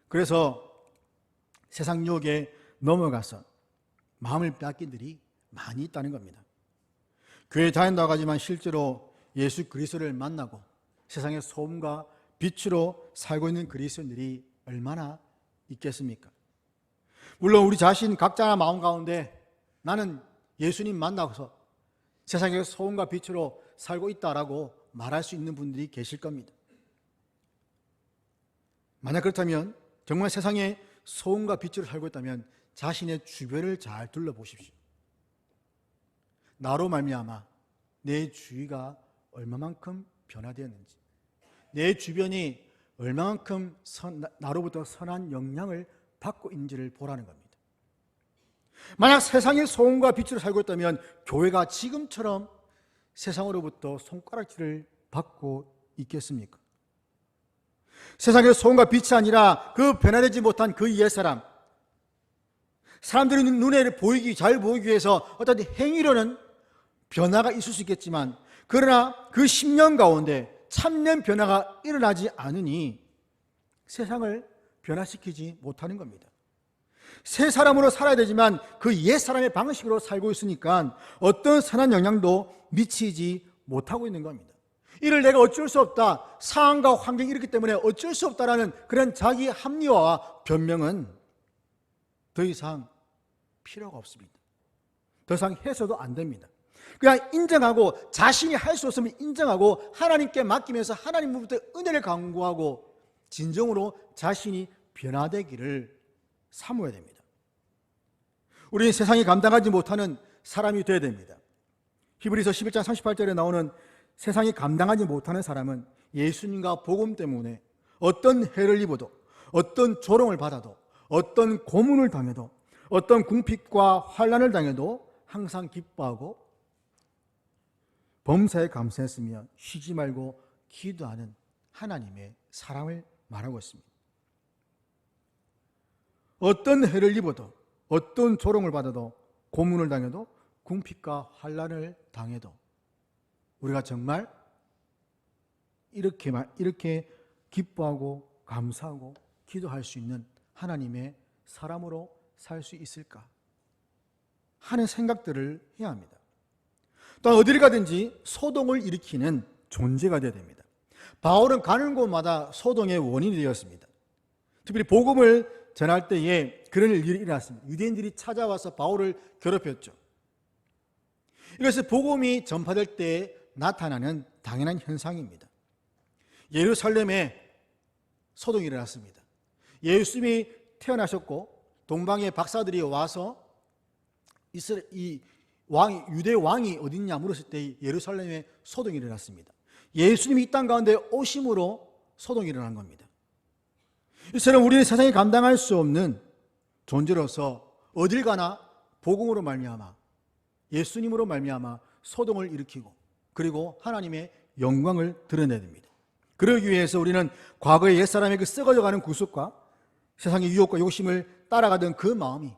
그래서 세상 유혹에 넘어가서 마음을 빼앗긴 들이 많이 있다는 겁니다. 교회에 다닌다고 하지만 실제로 예수 그리스도를 만나고 세상의 소음과 빛으로 살고 있는 그리스도인들이 얼마나 있겠습니까? 물론 우리 자신 각자의 마음 가운데 나는 예수님 만나서 세상의 소음과 빛으로 살고 있다라고 말할 수 있는 분들이 계실 겁니다. 만약 그렇다면 정말 세상에 소음과 빛으로 살고 있다면 자신의 주변을 잘 둘러보십시오. 나로 말미암아 내 주위가 얼마만큼 변화되었는지, 내 주변이 얼마만큼 나로부터 선한 영향을 받고 있는지를 보라는 겁니다. 만약 세상의 소음과 빛으로 살고 있다면 교회가 지금처럼 세상으로부터 손가락질을 받고 있겠습니까? 세상의 소음과 빛이 아니라 그 변화되지 못한 그 옛사람, 사람들의 눈에 잘 보이기 위해서 어떤 행위로는 변화가 있을 수 있겠지만 그러나 그 10년 가운데 참된 변화가 일어나지 않으니 세상을 변화시키지 못하는 겁니다. 새 사람으로 살아야 되지만 그 옛사람의 방식으로 살고 있으니까 어떤 선한 영향도 미치지 못하고 있는 겁니다. 이를 내가 어쩔 수 없다, 상황과 환경이 이렇기 때문에 어쩔 수 없다라는 그런 자기 합리화와 변명은 더 이상 필요가 없습니다. 더 이상 해서도 안 됩니다. 그냥 인정하고, 자신이 할 수 없으면 인정하고 하나님께 맡기면서 하나님으로부터 은혜를 간구하고 진정으로 자신이 변화되기를 사모해야 됩니다. 우리는 세상이 감당하지 못하는 사람이 되어야 됩니다. 히브리서 11장 38절에 나오는 세상이 감당하지 못하는 사람은 예수님과 복음 때문에 어떤 해를 입어도, 어떤 조롱을 받아도, 어떤 고문을 당해도, 어떤 궁핍과 환난을 당해도 항상 기뻐하고 범사에 감사했으며 쉬지 말고 기도하는 하나님의 사랑을 말하고 있습니다. 어떤 해를 입어도, 어떤 조롱을 받아도, 고문을 당해도, 궁핍과 환난을 당해도 우리가 정말 이렇게 기뻐하고 감사하고 기도할 수 있는 하나님의 사람으로 살 수 있을까 하는 생각들을 해야 합니다. 또 어디를 가든지 소동을 일으키는 존재가 되어야 됩니다. 바울은 가는 곳마다 소동의 원인이 되었습니다. 특별히 복음을 전할 때에 그런 일이 일어났습니다. 유대인들이 찾아와서 바울을 괴롭혔죠. 이것은 복음이 전파될 때 나타나는 당연한 현상입니다. 예루살렘에 소동이 일어났습니다. 예수님이 태어나셨고 동방의 박사들이 와서 유대 왕이 어딨냐 물었을 때 예루살렘에 소동이 일어났습니다. 예수님이 이 땅 가운데 오심으로 소동이 일어난 겁니다. 이처럼 우리는 세상에 감당할 수 없는 존재로서 어딜 가나 복음으로 말미암아, 예수님으로 말미암아 소동을 일으키고 그리고 하나님의 영광을 드러내야 됩니다. 그러기 위해서 우리는 과거의 옛사람의 그 썩어져가는 구습과 세상의 유혹과 욕심을 따라가던 그 마음이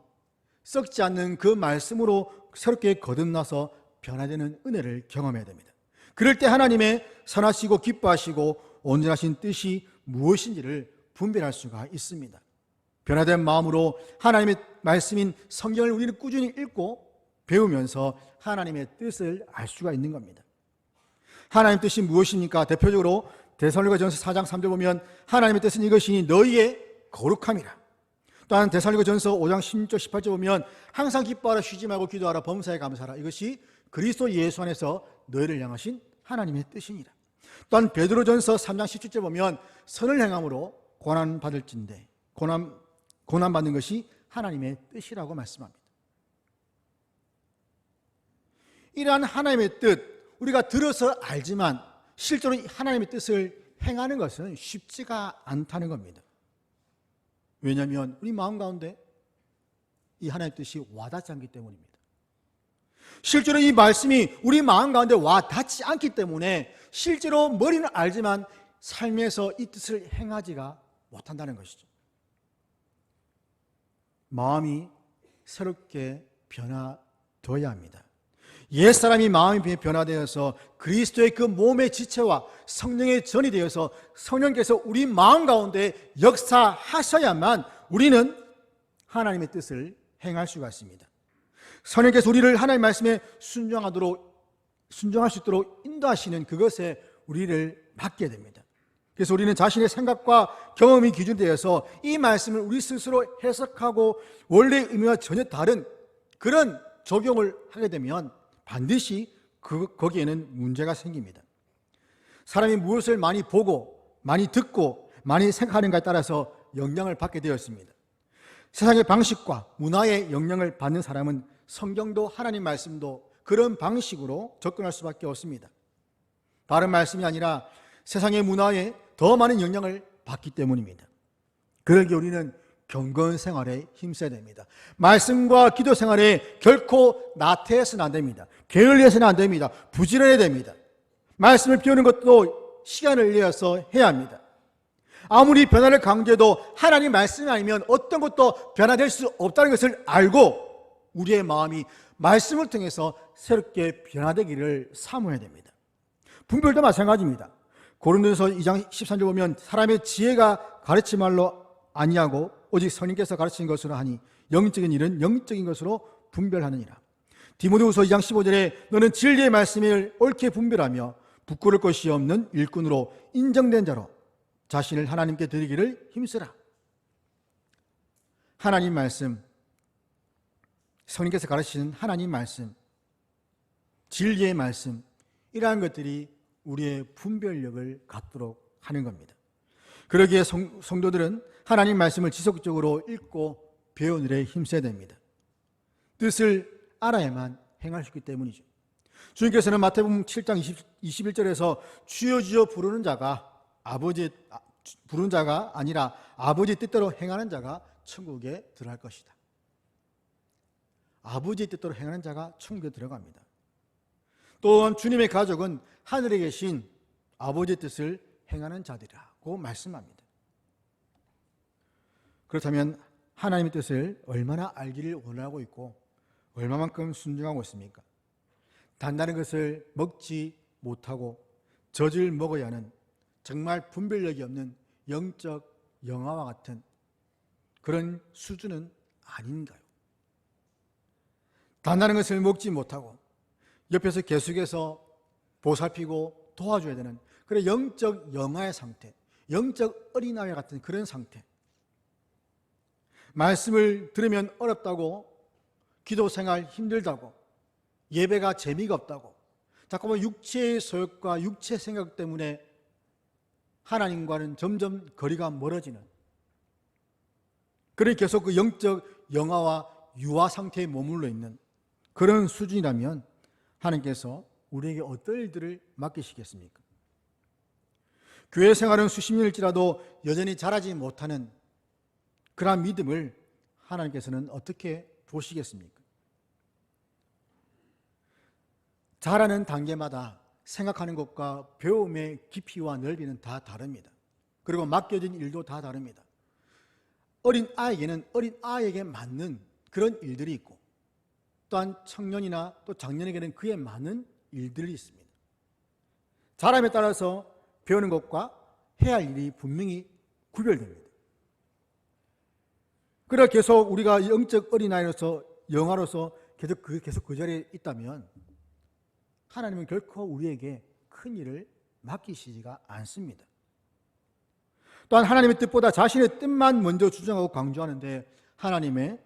썩지 않는 그 말씀으로 새롭게 거듭나서 변화되는 은혜를 경험해야 됩니다. 그럴 때 하나님의 선하시고 기뻐하시고 온전하신 뜻이 무엇인지를 분별할 수가 있습니다. 변화된 마음으로 하나님의 말씀인 성경을 우리는 꾸준히 읽고 배우면서 하나님의 뜻을 알 수가 있는 겁니다. 하나님의 뜻이 무엇입니까? 대표적으로 데살로니가전서 4장 3절 보면 하나님의 뜻은 이것이니 너희의 거룩함이라. 또한 데살로니가전서 5장 16절 18절 보면 항상 기뻐하라, 쉬지 말고 기도하라, 범사에 감사하라. 이것이 그리스도 예수 안에서 너희를 향하신 하나님의 뜻이니라. 또한 베드로전서 3장 17절 보면 선을 행함으로 고난 받을진대 고난 받는 것이 하나님의 뜻이라고 말씀합니다. 이러한 하나님의 뜻, 우리가 들어서 알지만 실제로 하나님의 뜻을 행하는 것은 쉽지가 않다는 겁니다. 왜냐하면 우리 마음 가운데 이 하나님의 뜻이 와닿지 않기 때문입니다. 실제로 이 말씀이 우리 마음 가운데 와닿지 않기 때문에 실제로 머리는 알지만 삶에서 이 뜻을 행하지가 못한다는 것이죠. 마음이 새롭게 변화되어야 합니다. 옛사람이 마음이 변화되어서 그리스도의 그 몸의 지체와 성령의 전이 되어서 성령께서 우리 마음 가운데 역사하셔야만 우리는 하나님의 뜻을 행할 수가 있습니다. 성령께서 우리를 하나님의 말씀에 순종할 수 있도록 인도하시는 그것에 우리를 맡게 됩니다. 그래서 우리는 자신의 생각과 경험이 기준되어서 이 말씀을 우리 스스로 해석하고 원래의 의미와 전혀 다른 그런 적용을 하게 되면 반드시 거기에는 문제가 생깁니다. 사람이 무엇을 많이 보고 많이 듣고 많이 생각하는가에 따라서 영향을 받게 되었습니다. 세상의 방식과 문화의 영향을 받는 사람은 성경도 하나님 말씀도 그런 방식으로 접근할 수밖에 없습니다. 다른 말씀이 아니라 세상의 문화에 더 많은 영향을 받기 때문입니다. 그러기에 우리는 경건 생활에 힘써야 됩니다. 말씀과 기도 생활에 결코 나태해서는 안 됩니다. 게을리해서는 안 됩니다. 부지런해야 됩니다. 말씀을 배우는 것도 시간을 내어서 해야 합니다. 아무리 변화를 강조해도 하나님 말씀이 아니면 어떤 것도 변화될 수 없다는 것을 알고 우리의 마음이 말씀을 통해서 새롭게 변화되기를 사모해야 됩니다. 분별도 마찬가지입니다. 고린도전서 2장 13절 보면 사람의 지혜가 가르치말로 아니하고 오직 성령께서 가르치는 것으로 하니 영적인 일은 영적인 것으로 분별하느니라. 디모데후서 2장 15절에 너는 진리의 말씀을 옳게 분별하며 부끄러울 것이 없는 일꾼으로 인정된 자로 자신을 하나님께 드리기를 힘쓰라. 하나님 말씀, 성령께서 가르치는 하나님 말씀, 진리의 말씀, 이러한 것들이 우리의 분별력을 갖도록 하는 겁니다. 그러기에 성도들은 하나님 말씀을 지속적으로 읽고 배우는 데 힘써야 됩니다. 뜻을 알아야만 행할 수 있기 때문이죠. 주님께서는 마태복음 7장 21절에서 주여 주여 부르는 자가 아니라 아버지의 뜻대로 행하는 자가 천국에 들어갈 것이다. 아버지의 뜻대로 행하는 자가 천국에 들어갑니다. 또한 주님의 가족은 하늘에 계신 아버지의 뜻을 행하는 자들이라고 말씀합니다. 그렇다면 하나님의 뜻을 얼마나 알기를 원하고 있고 얼마만큼 순종하고 있습니까? 단단한 것을 먹지 못하고 젖을 먹어야 하는 정말 분별력이 없는 영적 영아와 같은 그런 수준은 아닌가요? 단단한 것을 먹지 못하고 옆에서 계속해서 보살피고 도와줘야 되는 그런 영적 영아의 상태, 영적 어린아이 같은 그런 상태. 말씀을 들으면 어렵다고, 기도 생활 힘들다고, 예배가 재미가 없다고, 자꾸만 육체의 소욕과 육체 생각 때문에 하나님과는 점점 거리가 멀어지는, 그래 계속 그 영적 영아와 유아 상태에 머물러 있는 그런 수준이라면 하나님께서 우리에게 어떤 일들을 맡기시겠습니까? 교회 생활은 수십 년일지라도 여전히 자라지 못하는 그러한 믿음을 하나님께서는 어떻게 보시겠습니까? 자라는 단계마다 생각하는 것과 배움의 깊이와 넓이는 다 다릅니다. 그리고 맡겨진 일도 다 다릅니다. 어린 아이에게는 어린 아이에게 맞는 그런 일들이 있고 또한 청년이나 또 장년에게는 그에 맞는 일들이 있습니다. 자람에 따라서 배우는 것과 해야 할 일이 분명히 구별됩니다. 그러나 계속 우리가 영적 어린아이로서 영아로서 계속 그 자리에 있다면 하나님은 결코 우리에게 큰 일을 맡기시지가 않습니다. 또한 하나님의 뜻보다 자신의 뜻만 먼저 주장하고 강조하는데 하나님의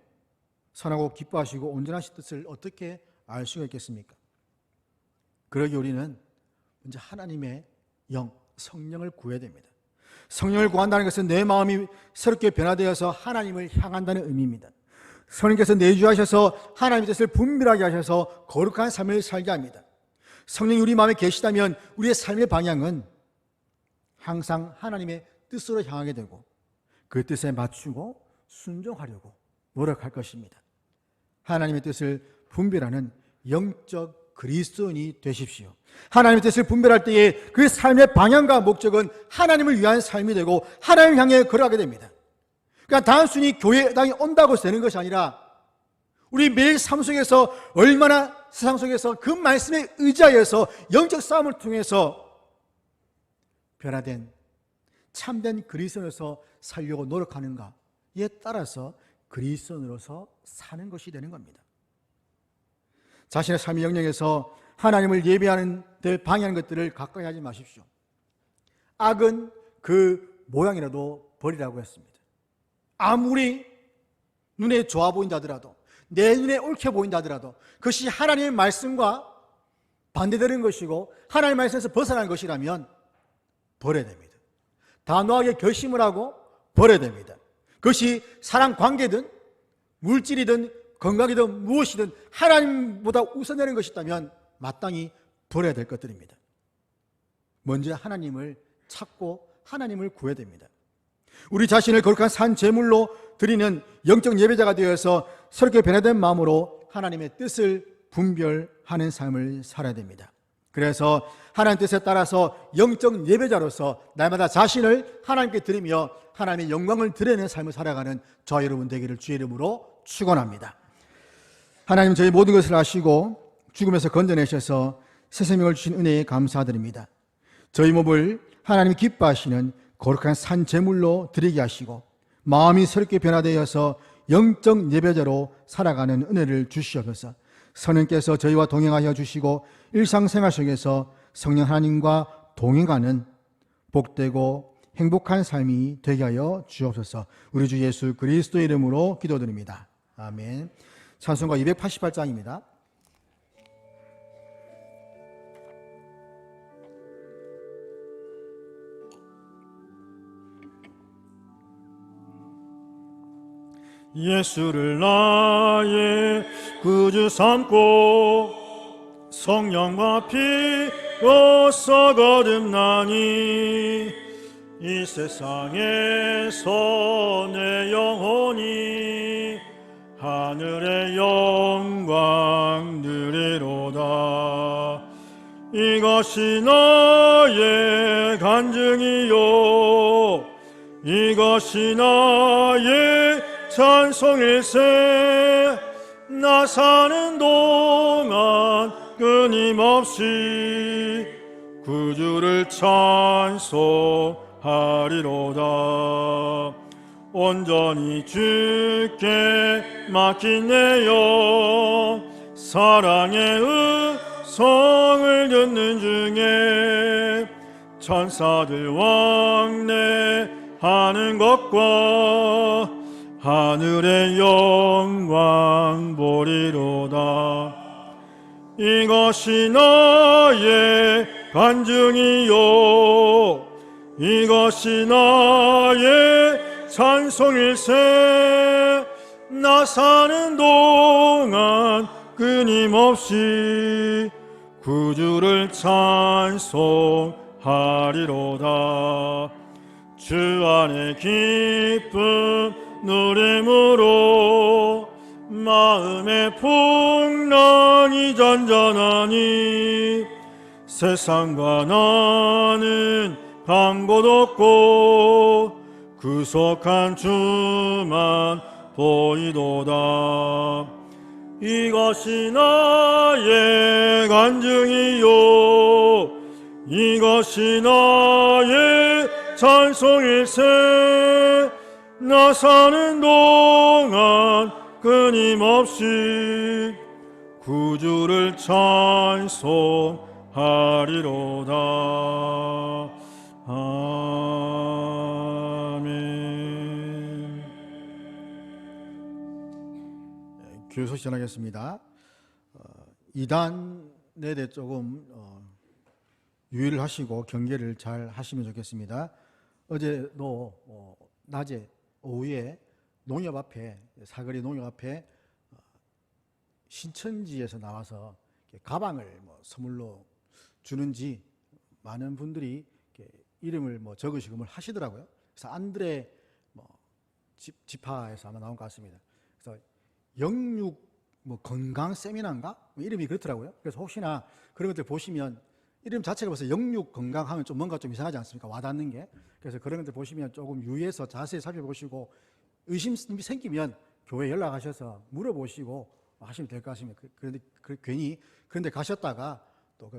선하고 기뻐하시고 온전하신 뜻을 어떻게 알 수가 있겠습니까? 그러기 우리는 먼저 하나님의 영, 성령을 구해야 됩니다. 성령을 구한다는 것은 내 마음이 새롭게 변화되어서 하나님을 향한다는 의미입니다. 성령께서 내주하셔서 하나님의 뜻을 분별하게 하셔서 거룩한 삶을 살게 합니다. 성령이 우리 마음에 계시다면 우리의 삶의 방향은 항상 하나님의 뜻으로 향하게 되고 그 뜻에 맞추고 순종하려고 노력할 것입니다. 하나님의 뜻을 분별하는 영적 그리스도인이 되십시오. 하나님의 뜻을 분별할 때에 그 삶의 방향과 목적은 하나님을 위한 삶이 되고 하나님을 향해 걸어가게 됩니다. 그러니까 단순히 교회당에 온다고 되는 것이 아니라 우리 매일 삶 속에서 얼마나 세상 속에서 그 말씀에 의지하여서 영적 싸움을 통해서 변화된 참된 그리스도인으로서 살려고 노력하는가에 따라서 그리스도인으로서 사는 것이 되는 겁니다. 자신의 삶의 영역에서 하나님을 예배하는 데 방해하는 것들을 가까이 하지 마십시오. 악은 그 모양이라도 버리라고 했습니다. 아무리 눈에 좋아 보인다 하더라도, 내 눈에 옳게 보인다 하더라도 그것이 하나님의 말씀과 반대되는 것이고 하나님의 말씀에서 벗어난 것이라면 버려야 됩니다. 단호하게 결심을 하고 버려야 됩니다. 그것이 사람 관계든 물질이든 건강이든 무엇이든 하나님보다 우선되는 것이 있다면 마땅히 버려야 될 것들입니다. 먼저 하나님을 찾고 하나님을 구해야 됩니다. 우리 자신을 거룩한 산 제물로 드리는 영적 예배자가 되어서 새롭게 변화된 마음으로 하나님의 뜻을 분별하는 삶을 살아야 됩니다. 그래서 하나님 뜻에 따라서 영적 예배자로서 날마다 자신을 하나님께 드리며 하나님의 영광을 드리는 삶을 살아가는 저와 여러분 되기를 주의 이름으로 축원합니다. 하나님, 저희 모든 것을 아시고 죽음에서 건져내셔서 새 생명을 주신 은혜에 감사드립니다. 저희 몸을 하나님이 기뻐하시는 거룩한 산 제물로 드리게 하시고 마음이 새롭게 변화되어서 영적 예배자로 살아가는 은혜를 주시옵소서. 성령께서 저희와 동행하여 주시고 일상생활 속에서 성령 하나님과 동행하는 복되고 행복한 삶이 되게 하여 주옵소서. 우리 주 예수 그리스도의 이름으로 기도드립니다. 아멘. 찬송가 288장입니다. 예수를 나의 구주 삼고 성령과 피로써 거듭나니 이 세상에서 내 영혼이 하늘의 영광 누리로다. 이것이 나의 간증이요 이것이 나의 찬송일세. 나 사는 동안 끊임없이 구주를 찬송하리로다. 온전히 주께 맡긴 내 영 사랑의 음성을 듣는 중에 천사들 왕래하는 것과 하늘의 영광 보리로다. 이것이 나의 간증이요 이것이 나의 찬송일세. 나 사는 동안 끊임없이 구주를 찬송하리로다. 주 안에 기쁨 누림으로 마음의 풍랑이 잔잔하니 세상과 나는 간 곳 없고 구속한 주만 보이도다. 이것이 나의 간증이요 이것이 나의 찬송일세. 나 사는 동안 끊임없이 구주를 찬송하리로다. 아멘. 교회 소식 전하겠습니다. 이단에 대해 조금 유의를 하시고 경계를 잘 하시면 좋겠습니다. 어제도 낮에 오후에 농협 앞에 사거리 농협 앞에 신천지에서 나와서 가방을 선물로 주는지 많은 분들이 이름을 적으시고 뭘 하시더라고요. 그래서 안드레 지파에서 아마 나온 것 같습니다. 그래서 영육 건강 세미나인가 이름이 그렇더라고요. 그래서 혹시나 그런 것들 보시면 이름 자체가 벌써 영육 건강하면 좀 뭔가 좀 이상하지 않습니까? 와닿는 게. 그래서 그런 것들 보시면 조금 유의해서 자세히 살펴보시고 의심이 생기면 교회 연락하셔서 물어보시고 하시면 될 것 같습니다. 그런데 괜히 그런데 가셨다가 또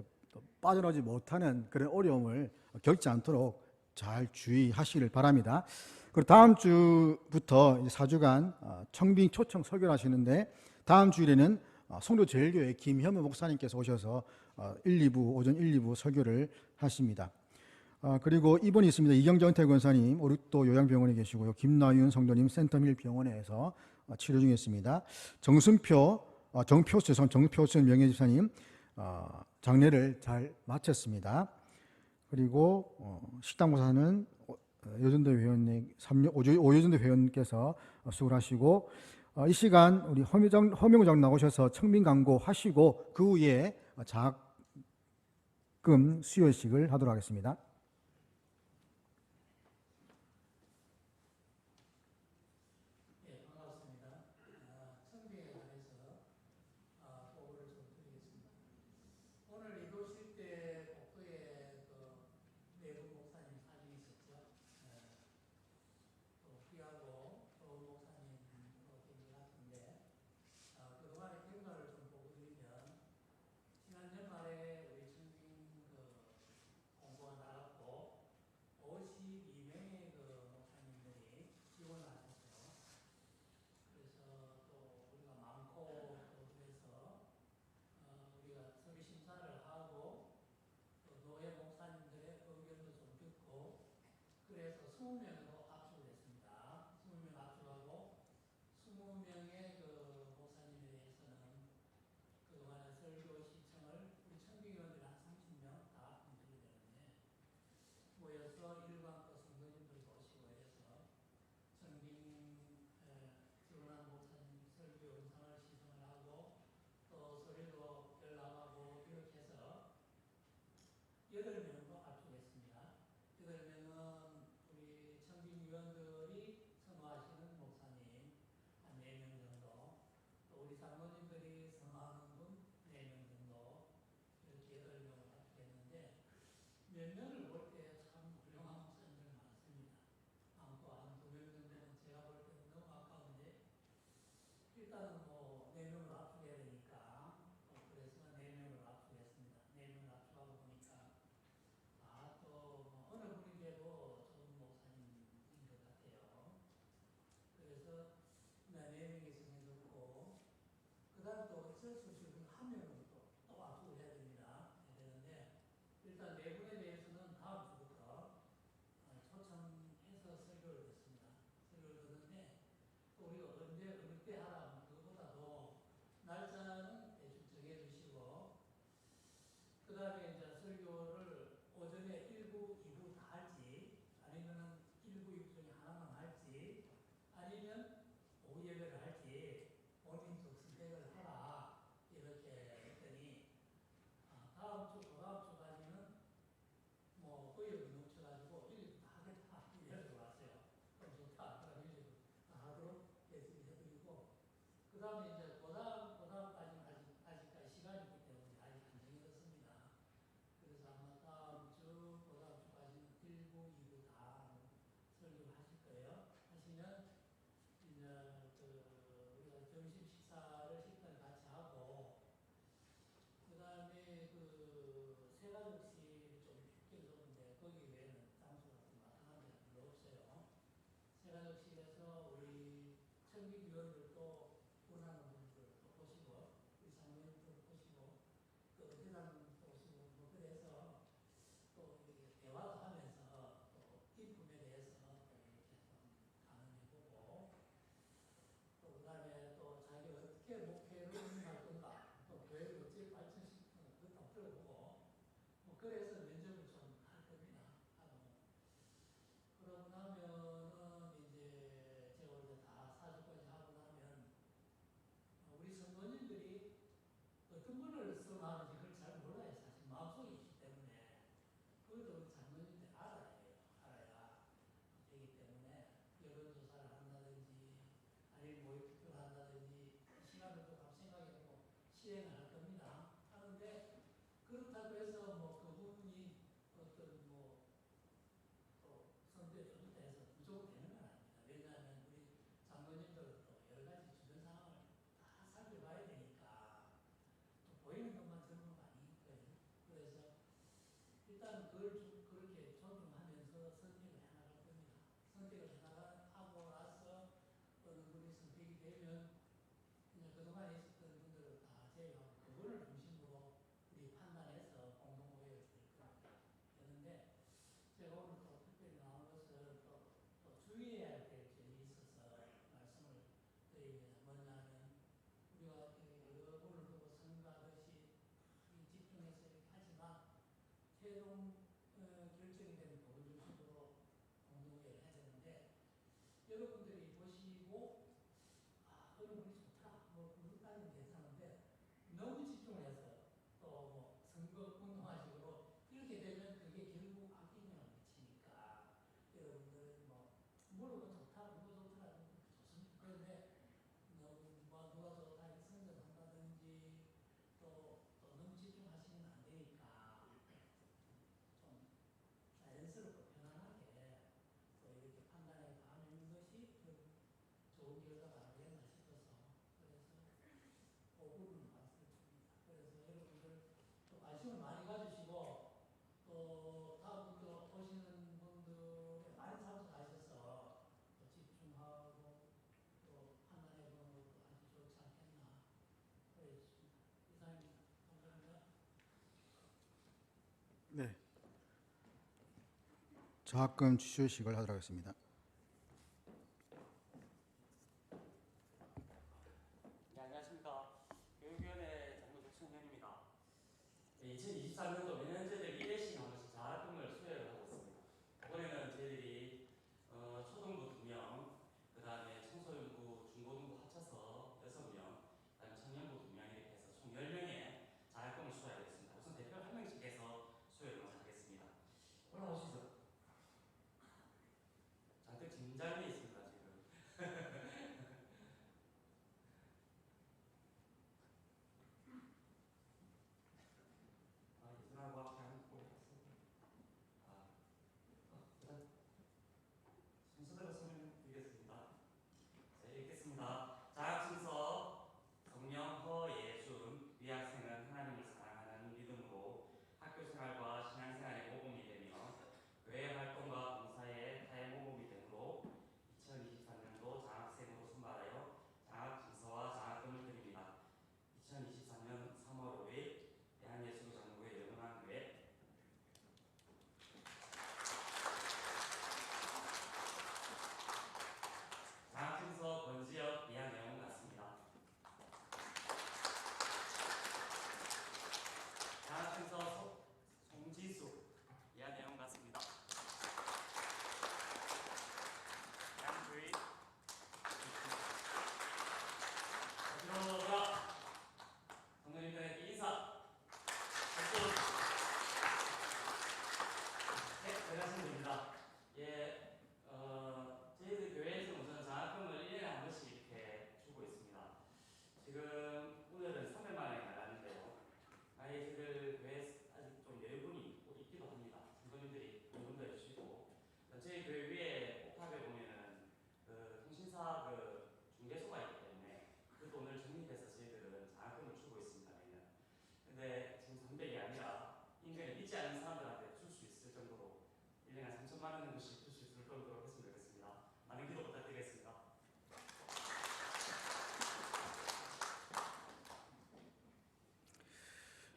빠져나오지 못하는 그런 어려움을 겪지 않도록 잘 주의하시기를 바랍니다. 그리고 다음 주부터 4주간 청빙 초청 설교를 하시는데 다음 주일에는 송도제일교회 김현무 목사님께서 오셔서 오전 1, 2부 설교를 하십니다. 그리고 입원이 있습니다. 이경정 태권사님 오륙도 요양병원에 계시고요. 김나윤 성도님 센터밀 병원에서 치료 중에 있습니다. 정표순 명예집사님 장례를 잘 마쳤습니다. 그리고 식당보사는 오여전도 회원께서 수고를 하시고 이 시간 우리 허명우 장 나오셔서 청빙 강고 하시고 그 후에 자금 수여식을 하도록 하겠습니다. 오늘 이도실 때 복도에 내부 목사님 사진이 있었죠. 또 귀하고 좋은 목사님으로 된 것 같은데 그동안의 경과를 좀 보고 드리면 지난 연말에 우리 청빙 공고가 나갔고 52명의 목사님들이 지원을 하셨어요. 그래서 또 우리가 많고 또 그래서 우리가 서류 심사를 하고 또 노예 목사님들의 의견도 좀 듣고 그래서 20명으로 압축을 했습니다. 20명 압축하고 20명의 목사님에 대해서는 그동안의 설교 시청을 우리 청빙위원들이 한 30명 다 분들이 되는데 모여서 일반 성도님들도 오시고 해서 청빙 지원한 목사님 설교 영상을 시청을 하고 또 소리도 열람하고 이렇게 해서 8명으로 압축했습니다. 8명은 우리 청빙위원들이 선호하시는 목사님 한 4명 정도, 또 우리 장로님들이 선호하는 분 4명 정도 이렇게 8명을 압축했는데 몇 명을 볼 때 참 훌륭한 목사님들 많습니다. 많고 한 2명 정도는 제가 볼 때는 너무 아까운데 일단은 4명을 압축해야 되니까 그래서 4명을 압축했습니다. 4명을 압축하고 보니까 또 어느 분인데도 좋은 목사님인 것 같아요. 그래서 4명이 정해졌고 그 다음 또 어쩔 수 없이 한 명은 또 압축을 해야 됩니다. 해야 되는데 일단 4분에 대해서는 다음 주부터 초청해서 설교를 듣습니다. 설교를 듣는데 또 우리가 언제 어느 때 하라 그것보다도 날짜는 대충 정해주시고 그 다음에 이제 설교를 오전에 1부, 2부 다 할지 아니면은 1부, 2부 중에 하나만 할지 아니면 오후 예배를 할지 본인 좀 선택을 하라 이렇게 했더니 다음 주, 그 다음 주까지는 의욕이 넘쳐가지고 1부 다 하겠다 이래서 왔어요. 그럼 좋다. 그럼 1부 다 하도록 해드리고 그 다음에 이제 그 다음까지는 아직까지 시간이 있기 때문에 아직 안 정해졌습니다. 그래서 아마 다음 주, 그 다음 주까지는 1부, 2부 다 설교를 하실 거예요. 하시면 이제 우리가 점심 식사를 같이 하고 그 다음에 새가족실이 좀 좁게 좁은데 거기 외에는 장소가 좀 마땅한 데가 별로 없어요. 새가족실에서 우리 청빙위원들도 원하는 분들도 보시고 우리 장로님도 보시고 또 대장님도 오시고 그래서 또 이렇게 대화도 하면서 또 인품에 대해서 또 이렇게 좀 강연해보고 또 그다음에 또 자기 어떻게 목회를 운영할 건가 또 교회를 어떻게 발전시키는 것도 들어보고 그래서 면접 장학금 취소식을 하도록 하겠습니다. 네, 안녕하십니까. 교육위원회 장로석 청년입니다. 2023년도 매년 저희들이 1회씩 한 번씩 장학금을 수여를 하고 있습니다. 이번에는 저희들이 초등부 2명, 그 다음에 청소년부, 중고등부 합쳐서 6명, 그 다음에 청년부 2명 이렇게 해서 총 10명의 장학금을 수여하겠습니다. 우선 대표 한 명씩 해서 수여를 먼저 하겠습니다. 올라오시죠. 잔뜩 긴장이 있습니다, 지금. 예전하고 앞에 앉고 일단 순서대로 설명드리겠습니다. 자, 읽겠습니다. 자학순서 성령 허예준 위 학생은 하나님을 사랑하는 믿음으로 학교 생활과 신앙생활에 모범이 되며 교회 활동과 봉사에 타의 모범이 되므로 2023년도 장학생으로 선발하여 장학증서와 장학금을 드립니다. 2023년 3월 5일 대한예수장로회 영원한교회 장학증서 권지혁 이하 내용 같습니다. 장학증서 송지수 이하 내용 같습니다. 양주희 들어오라 성도님들에게 인사 박수. 네, 들어가시면 됩니다. 예, 저희들 교회에서 우선 장학금을 1년에 한 번씩 이렇게 주고 있습니다. 지금 오늘은 3일 만에 나가는데요. 아이들 교회에 아직 좀 여유분이 있기도 합니다. 성도님들이 여러분도 해주시고 저희 교회 위에 옥탑에 보면은 그 통신사 그 중개소가 있기 때문에 그 돈을 적립해서 저희들은 장학금을 주고 있습니다. 매년. 근데 지금 300이 아니라 인근에 믿지 않는 사람들한테 줄 수 있을 정도로 1년에 3천만 원 정도씩 줄 수 있을 정도로 했으면 좋겠습니다. 많은 기도 부탁드리겠습니다.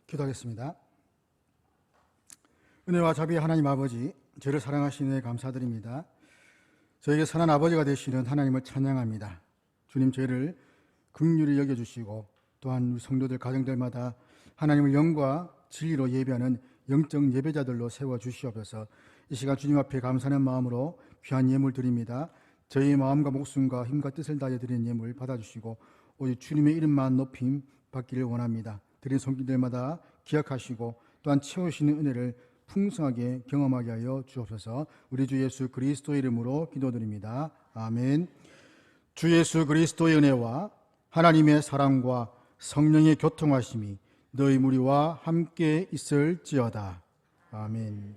기도하겠습니다. 은혜와 자비의 하나님 아버지, 저를 사랑하시는 데 감사드립니다. 저에게 선한 아버지가 되시는 하나님을 찬양합니다. 주님, 저희를 긍휼히 여겨주시고 또한 우리 성도들 가정들마다 하나님을 영과 진리로 예배하는 영적 예배자들로 세워주시옵소서. 이 시간 주님 앞에 감사하는 마음으로 귀한 예물 드립니다. 저희의 마음과 목숨과 힘과 뜻을 다해 드리는 예물 받아주시고 오직 주님의 이름만 높임 받기를 원합니다. 드린 손길들마다 기억하시고 또한 채우시는 은혜를 풍성하게 경험하게 하여 주옵소서. 우리 주 예수 그리스도의 이름으로 기도드립니다. 아멘. 주 예수 그리스도의 은혜와 하나님의 사랑과 성령의 교통하심이 너희 무리와 함께 있을지어다. 아멘.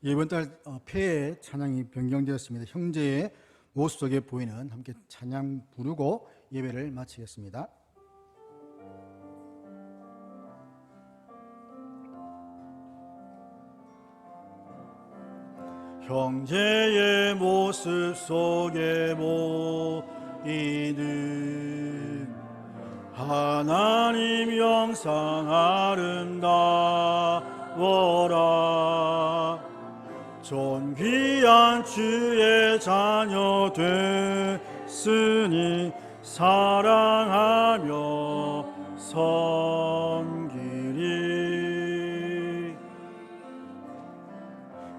이번 달 폐의 찬양이 변경되었습니다. 형제의 모습 속에 보이는 함께 찬양 부르고 예배를 마치겠습니다. 형제의 모습 속에 보이는 하나님 영상 아름다워라. 존귀한 주의 자녀 됐으니 사랑하며 섬기리.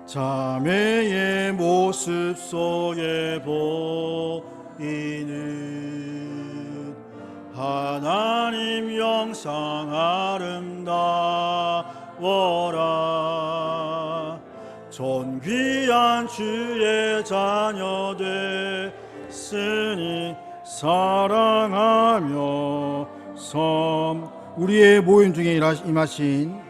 자매의 모습 속에 보이는 하나님 영상 아름다워라. 존귀한 주의 자녀 됐으니 사랑하며 섬 우리의 모임 중에 임하신